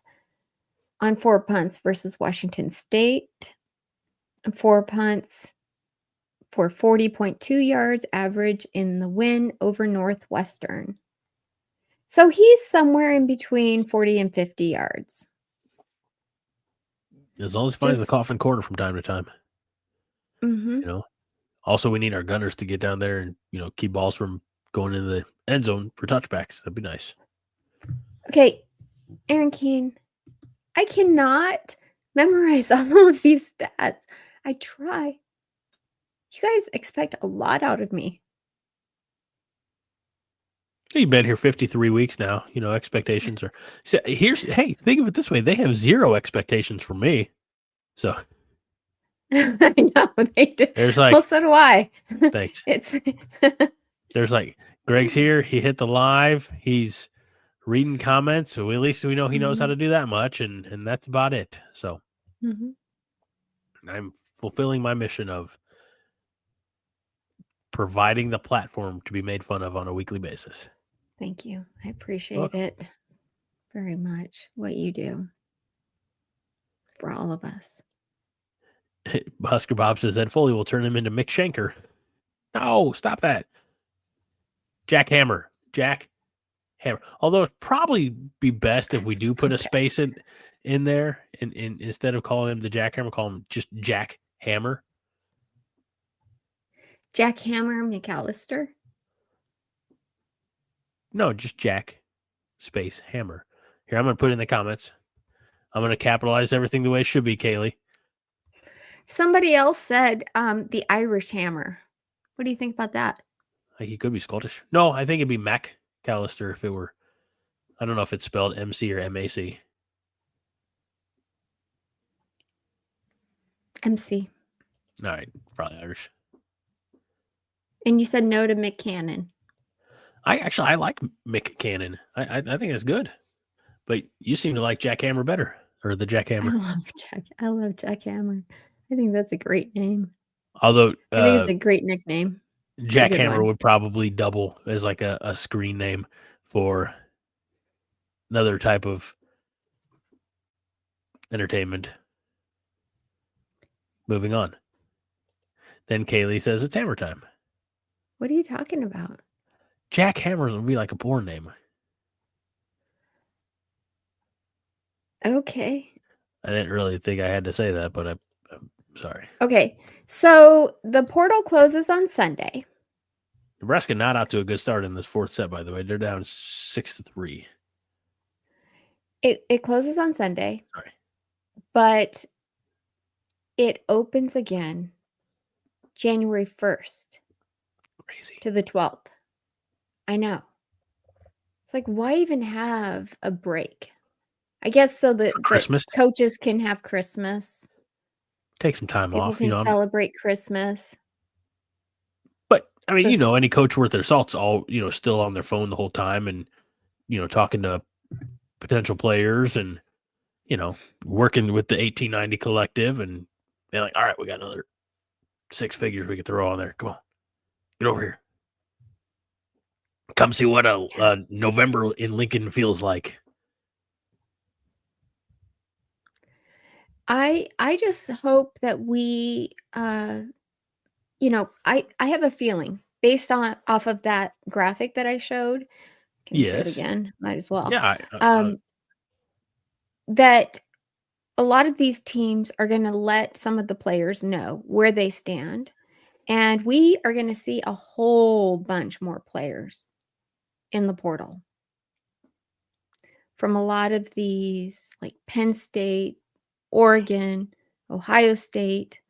on 4 punts versus Washington State. 4 punts for 40.2 yards average in the win over Northwestern. So he's somewhere in between 40 and 50 yards. As long as he finds the Just- coffin corner from time to time. Mhm. You know. Also, we need our gunners to get down there and keep balls from going into the end zone for touchbacks. That'd be nice. Okay, Aaron Keene, I cannot memorize all of these stats. I try. You guys expect a lot out of me. You've been here 53 weeks now. Expectations are. So hey, think of it this way: they have 0 expectations for me. So I know they do. there's like, Well, so do I. thanks. It's There's like, Greg's here. He hit the live. He's reading comments, so at least we know he knows how to do that much, and that's about it. So Mhm. I'm fulfilling my mission of providing the platform to be made fun of on a weekly basis. Thank you. I appreciate Welcome. it very much, what you do for all of us. Husker Bob says Ed Foley will turn him into Mick Shanker. No, stop that. Jack Hammer. Although it'd probably be best if we do put a space in there and instead of calling him the Jackhammer, call him just Jack Hammer. Jack Hammer McAllister. No, just Jack space Hammer. Here, I'm going to put it in the comments. I'm going to capitalize everything the way it should be, Kaylee. Somebody else said the Irish Hammer. What do you think about that? Like he could be Scottish. No, I think it'd be McAllister if it were. I don't know if it's spelled MC or MAC. MC. All right, probably Irish. And you said no to McCannon. I like Mick Cannon. I think it's good. But you seem to like Jack Hammer better, or the Jack Hammer. I love Jack Hammer. I think that's a great name. Although I think it's a great nickname. Jack good Hammer one. would probably double as like a screen name for another type of entertainment. Moving on. Then Kaylee says it's Hammer time. What are you talking about? Jack Hammers would be like a porn name. Okay. I didn't really think I had to say that, but I'm sorry. Okay. So the portal closes on Sunday. Nebraska not out to a good start in this fourth set, by the way. They're down 6-3. It closes on Sunday. Sorry. But it opens again January 1st Crazy. to the 12th. I know. It's like, why even have a break? I guess so that Christmas. coaches can have Christmas. Take some time People off. can celebrate Christmas. But I mean, So any coach worth their salt's all, still on their phone the whole time and, talking to potential players and, working with the 1890 collective and they're like, all right, we got another 6 figures we could throw on there. Come on, get over here. Come see what a November in Lincoln feels like. I just hope that we, I have a feeling based off of that graphic that I showed. Can I show it Yes. again? Might as well. Yeah. That a lot of these teams are going to let some of the players know where they stand. And we are going to see a whole bunch more players in the portal from a lot of these, like Penn State, Oregon, Ohio State.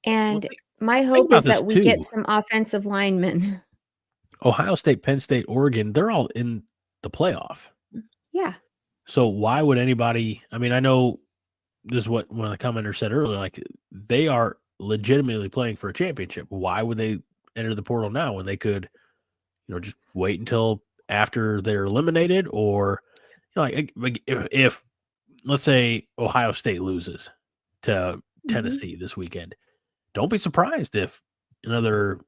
And my hope is that we get some offensive linemen. Ohio State, Penn State, Oregon, they're all in the playoff. Yeah. So why would anybody, I mean, I know this is what one of the commenters said earlier, like they are legitimately playing for a championship. Why would they enter the portal now when they could, just wait until after they're eliminated? Or, like if let's say Ohio State loses to Tennessee this weekend, don't be surprised if another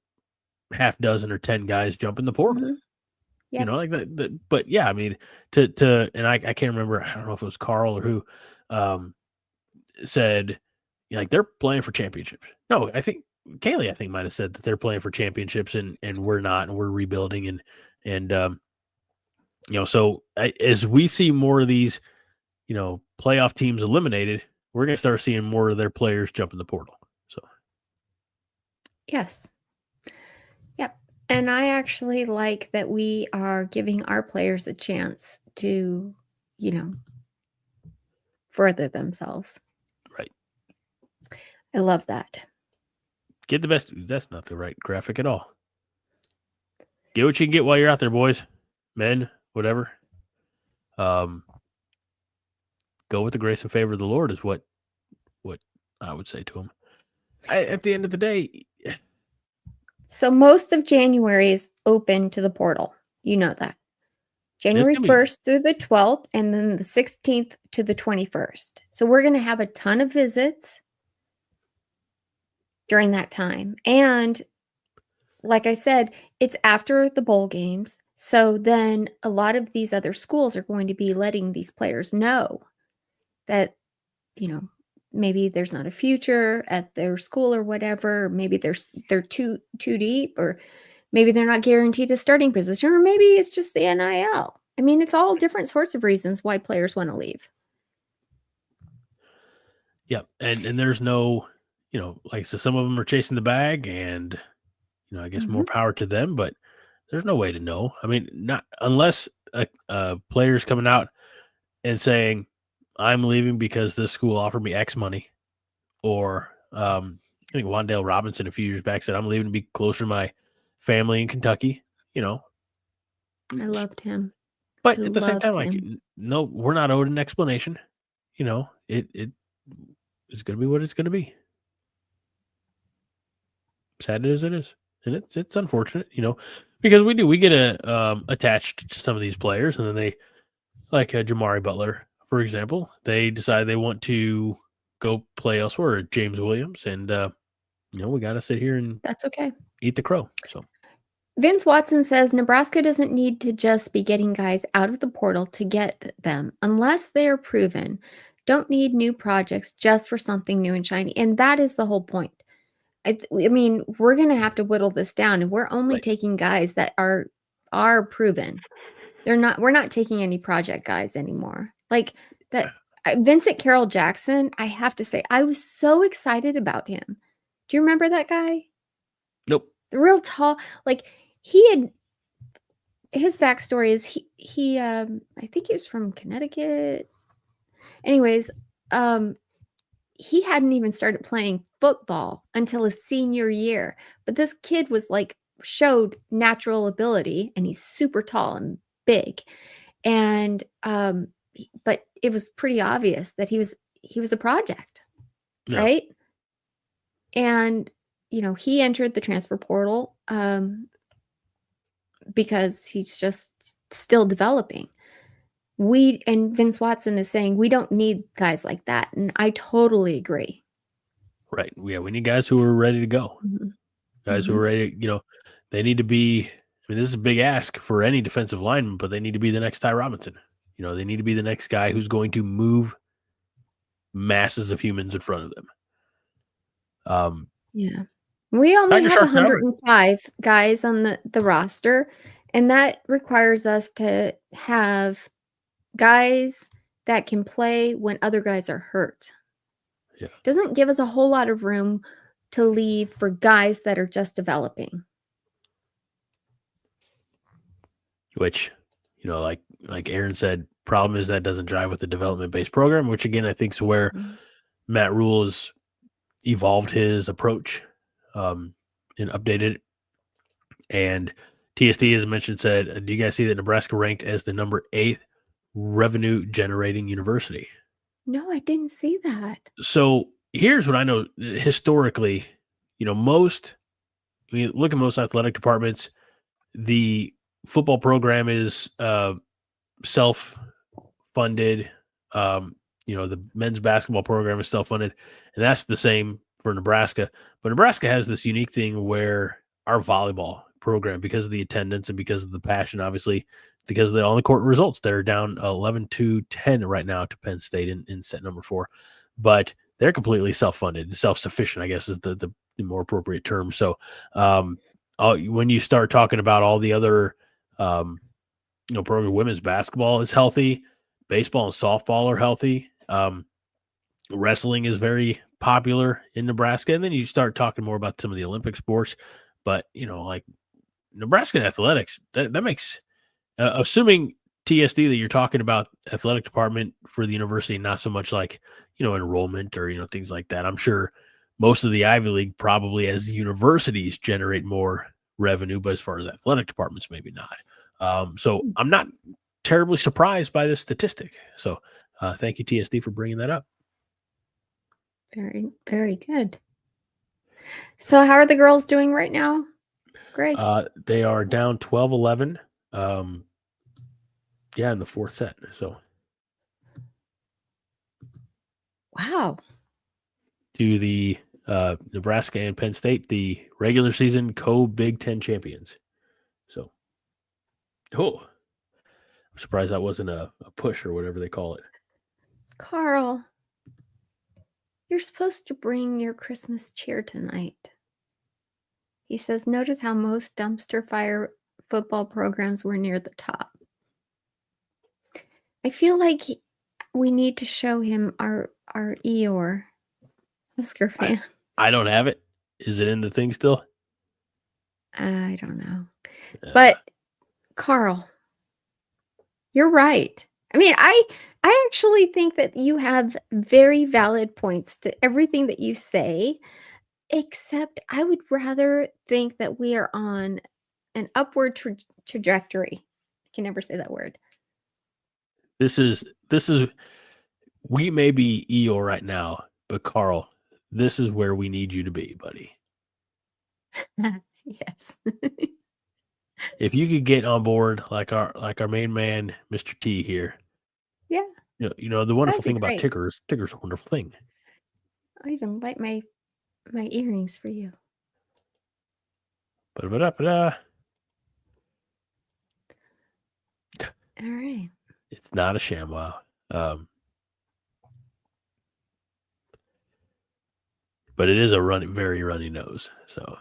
half dozen or 10 guys jump in the portal. Yep. Like that. But yeah, I mean, and I can't remember. I don't know if it was Carl or who said, like they're playing for championships. No, I think Kaylee, might have said that they're playing for championships and we're not, and we're rebuilding and so as we see more of these, playoff teams eliminated, we're going to start seeing more of their players jump in the portal. So. Yes. Yep. And I actually like that we are giving our players a chance to, further themselves. Right. I love that. Get the best. That's not the right graphic at all. Get what you can get while you're out there, boys, men, whatever. Go with the grace and favor of the Lord is what I would say to them. At the end of the day. So most of January is open to the portal. You know that. January 1st through the 12th, and then the 16th to the 21st. So we're going to have a ton of visits. during that time. And like I said, it's after the bowl games. So then a lot of these other schools are going to be letting these players know that, maybe there's not a future at their school or whatever. Maybe they're too deep, or maybe they're not guaranteed a starting position, or maybe it's just the NIL. I mean, it's all different sorts of reasons why players want to leave. Yep. And there's no, like, so some of them are chasing the bag, and, I guess more power to them, but there's no way to know. I mean, not unless a player's coming out and saying, I'm leaving because this school offered me X money. Or I think Wandale Robinson a few years back said, I'm leaving to be closer to my family in Kentucky, I loved him. But I at the same time, like, loved him. no, we're not owed an explanation. It's going to be what it's going to be. Sad as it is. And it's unfortunate, because we get attached to some of these players, and then they, like Jamari Butler, for example, they decide they want to go play elsewhere, James Williams, and we got to sit here and That's okay. eat the crow. So Vince Watson says Nebraska doesn't need to just be getting guys out of the portal to get them unless they are proven. Don't need new projects just for something new and shiny. And that is the whole point. I mean, we're going to have to whittle this down, and we're only Right. taking guys that are proven. We're not taking any project guys anymore. Like that Vincent Carroll Jackson, I have to say, I was so excited about him. Do you remember that guy? nope. The real tall, like his backstory is he I think he was from Connecticut. Anyways, he hadn't even started playing football until his senior year. But this kid was showed natural ability, and he's super tall and big. And but it was pretty obvious that he was a project, Yeah. right? And he entered the transfer portal because he's just still developing. And Vince Watson is saying we don't need guys like that, and I totally agree. Right. Yeah, we need guys who are ready to go. Guys who are ready, they need to be. I mean, this is a big ask for any defensive lineman, but they need to be the next Ty Robinson. They need to be the next guy who's going to move masses of humans in front of them. Yeah. We only Tiger have Shark Maverick. 105 guys on the roster, and that requires us to have guys that can play when other guys are hurt. Yeah. Doesn't give us a whole lot of room to leave for guys that are just developing. Which, like Aaron said, problem is that doesn't drive with the development-based program, which again I think is where Matt Rule has evolved his approach and updated it. And TSD, as I mentioned, said, do you guys see that Nebraska ranked as the number 8th revenue generating university? No, I didn't see that. So here's what I know historically, look at most athletic departments, the football program is self-funded. The men's basketball program is self-funded, and that's the same for Nebraska. But Nebraska has this unique thing where our volleyball program, because of the attendance and because of the passion, obviously, because of the on-the-court results, they're down 11-10 right now to Penn State in set number 4. But they're completely self-funded, self-sufficient, I guess is the more appropriate term. So when you start talking about all the other program, women's basketball is healthy, baseball and softball are healthy, wrestling is very popular in Nebraska, and then you start talking more about some of the Olympic sports. But like Nebraska athletics, that makes assuming TSD that you're talking about athletic department for the university, not so much like enrollment or things like that. I'm sure most of the Ivy League probably as universities generate more revenue, but as far as athletic departments, maybe not. So I'm not terribly surprised by this statistic. So thank you, TSD, for bringing that up. Very, very good. So how are the girls doing right now, Greg? They are down 12-11. In the 4th set. So wow. to the Nebraska and Penn State, the regular season co-Big Ten champions. So, I'm surprised that wasn't a push or whatever they call it. Carl, you're supposed to bring your Christmas cheer tonight. He says, notice how most dumpster fire football programs were near the top. I feel like we need to show him our Eeyore Husker fan. I don't have it. Is it in the thing still? I don't know. But Carl, you're right. I mean, I actually think that you have very valid points to everything that you say, except I would rather think that we are on an upward trajectory. I can never say that word. This is we may be Eeyore right now, but Carl, this is where we need you to be, buddy. Yes. If you could get on board like our main man, Mr. T here. Yeah. You know the wonderful That'd be thing about great. Ticker's a wonderful thing. I'll even light my earrings for you. Ba-da-ba-da-ba-da. All right. It's not a ShamWow. But it is a very runny nose. So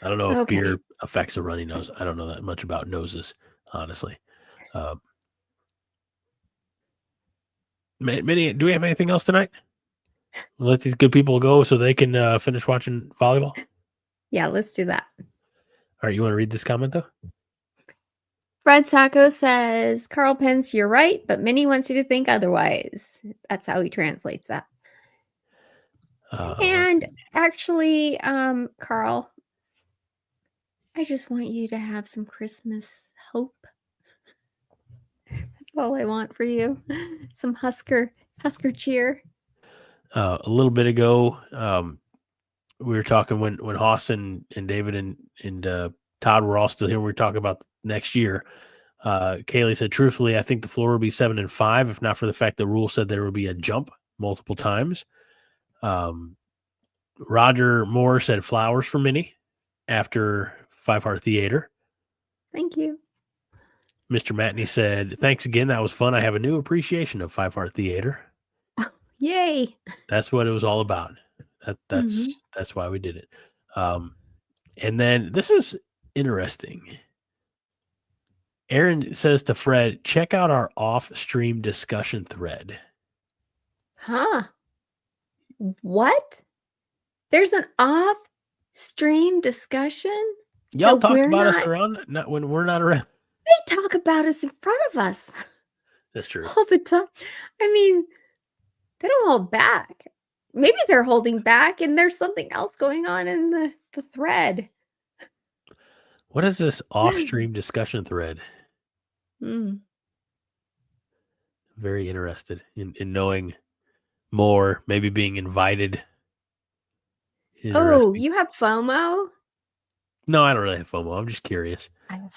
I don't know if Okay. beer affects a runny nose. I don't know that much about noses, honestly. Minnie, do we have anything else tonight? We'll let these good people go so they can finish watching volleyball. Yeah, let's do that. All right, you want to read this comment though? Fred Sacco says, Carl Pence, you're right, but Minnie wants you to think otherwise. That's how he translates that. And actually, Carl, I just want you to have some Christmas hope. That's all I want for you. Some Husker cheer. A little bit ago, we were talking when Haas and David and Todd were all still here. We were talking about next year. Kaylee said, truthfully, I think the floor would be 7-5, if not for the fact the rule said there would be a jump multiple times. Roger Moore said flowers for Minnie after Five Heart Theater. Thank you. Mr. Matney said, thanks again. That was fun. I have a new appreciation of Five Heart Theater. Yay. That's what it was all about. That's why we did it. And then this is interesting. Aaron says to Fred, check out our off-stream discussion thread. Huh? What? There's an off-stream discussion? Y'all that talk we're about us not- around, not when we're not around. They talk about us in front of us That's true. all the time. I mean, they don't hold back. Maybe they're holding back and there's something else going on in the thread. What is this off-stream discussion thread? Very interested in knowing more, maybe being invited. Oh, you have FOMO? No, I don't really have FOMO. I'm just curious. I have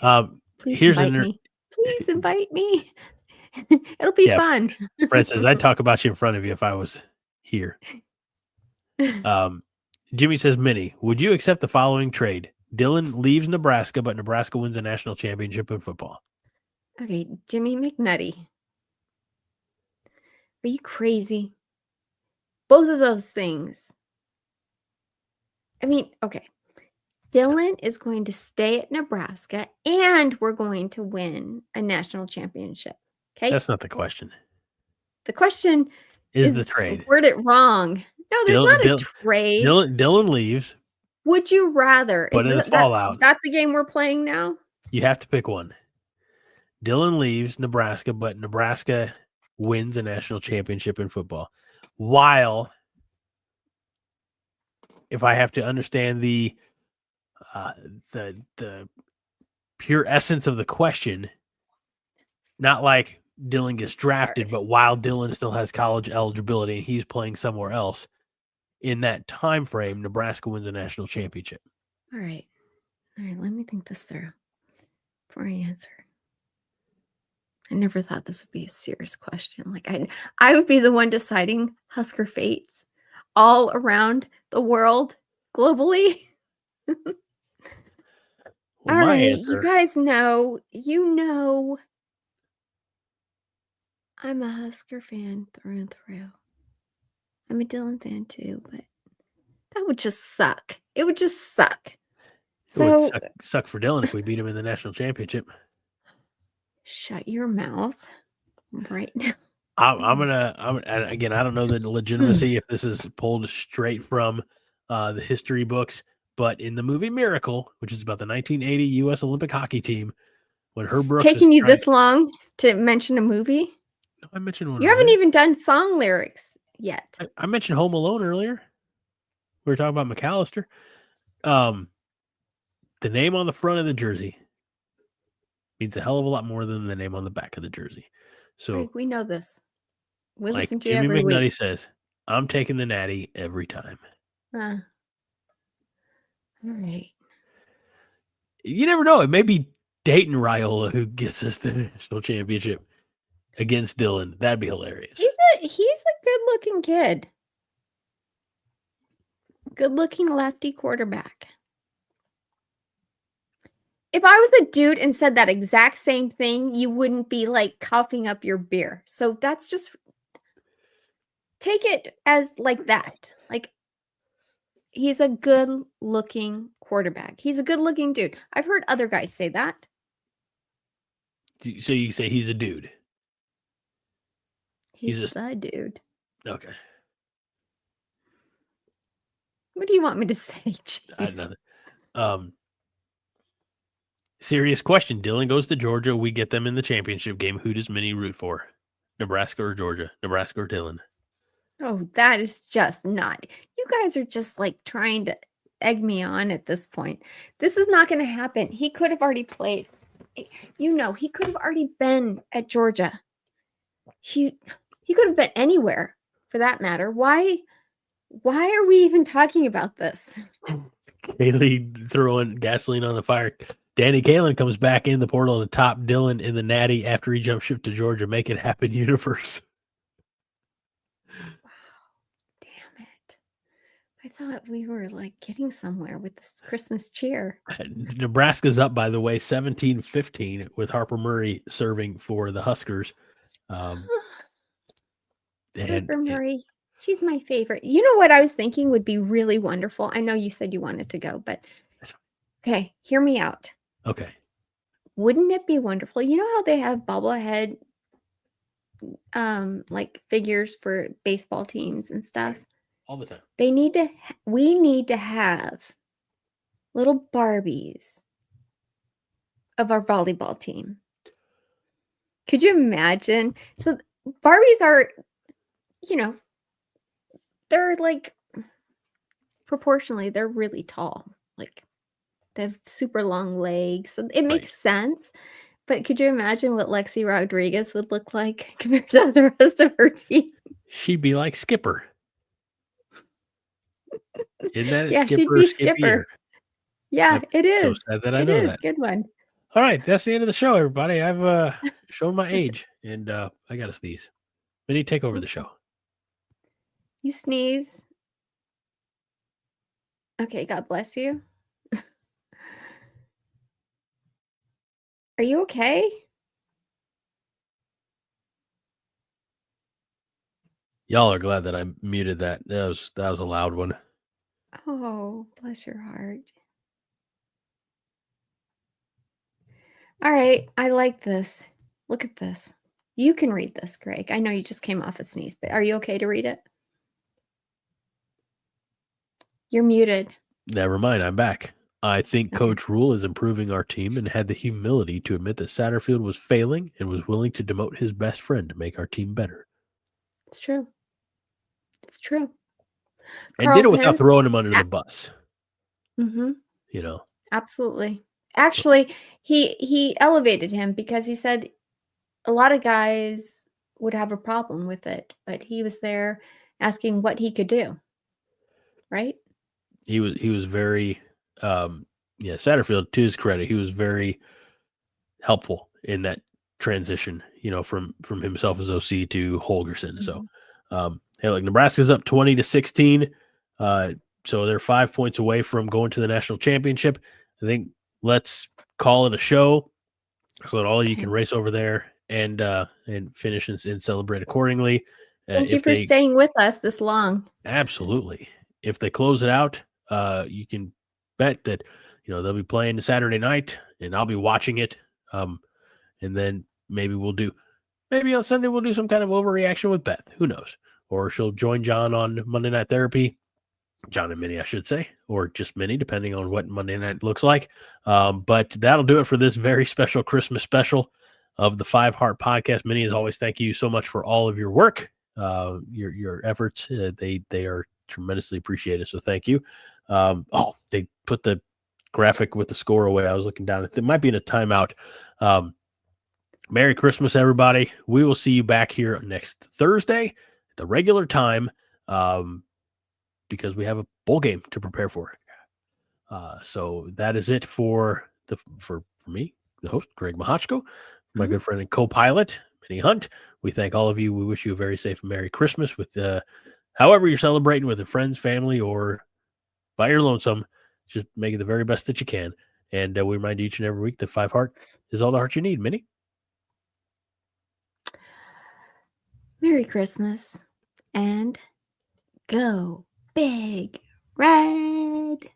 FOMO. Please Here's invite me. Please invite me. It'll be fun. Fred says, I'd talk about you in front of you if I was here. Jimmy says, Minnie, would you accept the following trade? Dylan leaves Nebraska, but Nebraska wins a national championship in football. Okay, Jimmy McNutty. Are you crazy? Both of those things. I mean, okay. Dylan is going to stay at Nebraska and we're going to win a national championship. Okay. That's not the question. The question is the trade. Word it wrong. No, there's not a trade. Dylan leaves. Would you rather? But in the fallout. That's the game we're playing now? You have to pick one. Dylan leaves Nebraska, but Nebraska wins a national championship in football. While, if I have to understand the pure essence of the question, not like Dylan gets drafted, but while Dylan still has college eligibility and he's playing somewhere else, in that time frame, Nebraska wins a national championship. All right. Let me think this through before I answer. I never thought this would be a serious question. Like I would be the one deciding Husker fates all around the world globally. Well, All my right, you answer, guys know, I'm a Husker fan through and through. I'm a Dylan fan too, but that would just suck. It would just suck. it would So suck for Dylan if we beat him in the national championship. shut your mouth right now. And again, I don't know the legitimacy if this is pulled straight from the history books, but in the movie Miracle, which is about the 1980 U.S. Olympic hockey team, when Herb Brooks Taking is you this long to mention a movie? I mentioned one. You haven't earlier. even done song lyrics yet. I mentioned Home Alone earlier. We were talking about McAllister. The name on the front of the jersey means a hell of a lot more than the name on the back of the jersey. So, Greg, we know this. We like listen to you Jimmy every McNutty week. says, I'm taking the natty every time. All right. You never know. It may be Dayton Raiola who gets us the national championship against Dylan. That'd be hilarious. He's a good-looking kid. Good-looking lefty quarterback. If I was a dude and said that exact same thing, you wouldn't be like coughing up your beer. So that's just take it as like that. Like he's a good-looking quarterback. He's a good-looking dude. I've heard other guys say that. So you say he's a dude. He's He's a dude. Okay. What do you want me to say? I Jeez. don't know. Serious question. Dylan goes to Georgia. We get them in the championship game. Who does Minnie root for? Nebraska or Georgia? Nebraska or Dylan? Oh, that is just not. You guys are just like trying to egg me on at this point. This is not going to happen. He could have already played. He could have already been at Georgia. He could have been anywhere for that matter. Why are we even talking about this? Kaylee throwing gasoline on the fire. Danny Kalen comes back in the portal to top Dylan in the natty after he jump ship to Georgia. Make it happen, universe. Damn it. I thought we were like getting somewhere with this Christmas cheer. Nebraska's up, by the way, 17-15 with Harper Murray serving for the Huskers. Harper Murray. She's my favorite. You know what I was thinking would be really wonderful? I know you said you wanted to go, but okay, hear me out. Okay. Wouldn't it be wonderful? You know how they have bobblehead like figures for baseball teams and stuff? All the time. We need to have little Barbies of our volleyball team. Could you imagine? So Barbies are, they're like proportionally, they're really tall. Like they have super long legs. So it makes sense. But could you imagine what Lexi Rodriguez would look like compared to the rest of her team? She'd be like Skipper. Isn't that Yeah, Skipper? she'd be Skippy, Skipper. Yeah, it is. So sad that I know that. Good one. All right, that's the end of the show, everybody. I've shown my age, and I got to sneeze. Minnie, take over the show. You sneeze. Okay, God bless you. Are you okay? Y'all are glad that I muted that. That was a loud one. Oh, bless your heart. All right, I like this. Look at this. You can read this, Greg. I know you just came off a sneeze, but are you okay to read it? You're muted. Never mind, I'm back. I think Okay. Coach Rule is improving our team and had the humility to admit that Satterfield was failing and was willing to demote his best friend to make our team better. It's true. It's true. And Carl did it without Pence- throwing him under the bus. Mm-hmm. You know. Absolutely. Actually, he elevated him because he said a lot of guys would have a problem with it, but he was there asking what he could do. Right? He was very Satterfield, to his credit, he was very helpful in that transition, from himself as OC to Holgerson. So, hey, like Nebraska's up 20-16. So they're 5 points away from going to the national championship. I think let's call it a show so that all of you can race over there and finish and celebrate accordingly. Thank you for staying with us this long. Absolutely. If they close it out, you can bet that they'll be playing Saturday night, and I'll be watching it. And then maybe on Sunday we'll do some kind of overreaction with Beth. Who knows? Or she'll join John on Monday Night Therapy. John and Minnie, I should say, or just Minnie, depending on what Monday night looks like. But that'll do it for this very special Christmas special of the 5 Heart Podcast. Minnie, as always, thank you so much for all of your work, your efforts. They are tremendously appreciated. So thank you. They put the graphic with the score away. I was looking down. It might be in a timeout. Merry Christmas, everybody. We will see you back here next Thursday at the regular time. Because we have a bowl game to prepare for. So that is it for me, the host, Greg Mahachko, my good friend and co-pilot, Minnie Hunt. We thank all of you. We wish you a very safe and Merry Christmas with however you're celebrating, with your friends, family, or by your lonesome. Just make it the very best that you can. And we remind each and every week that 5 Heart is all the heart you need. Minnie? Merry Christmas and go Big Red.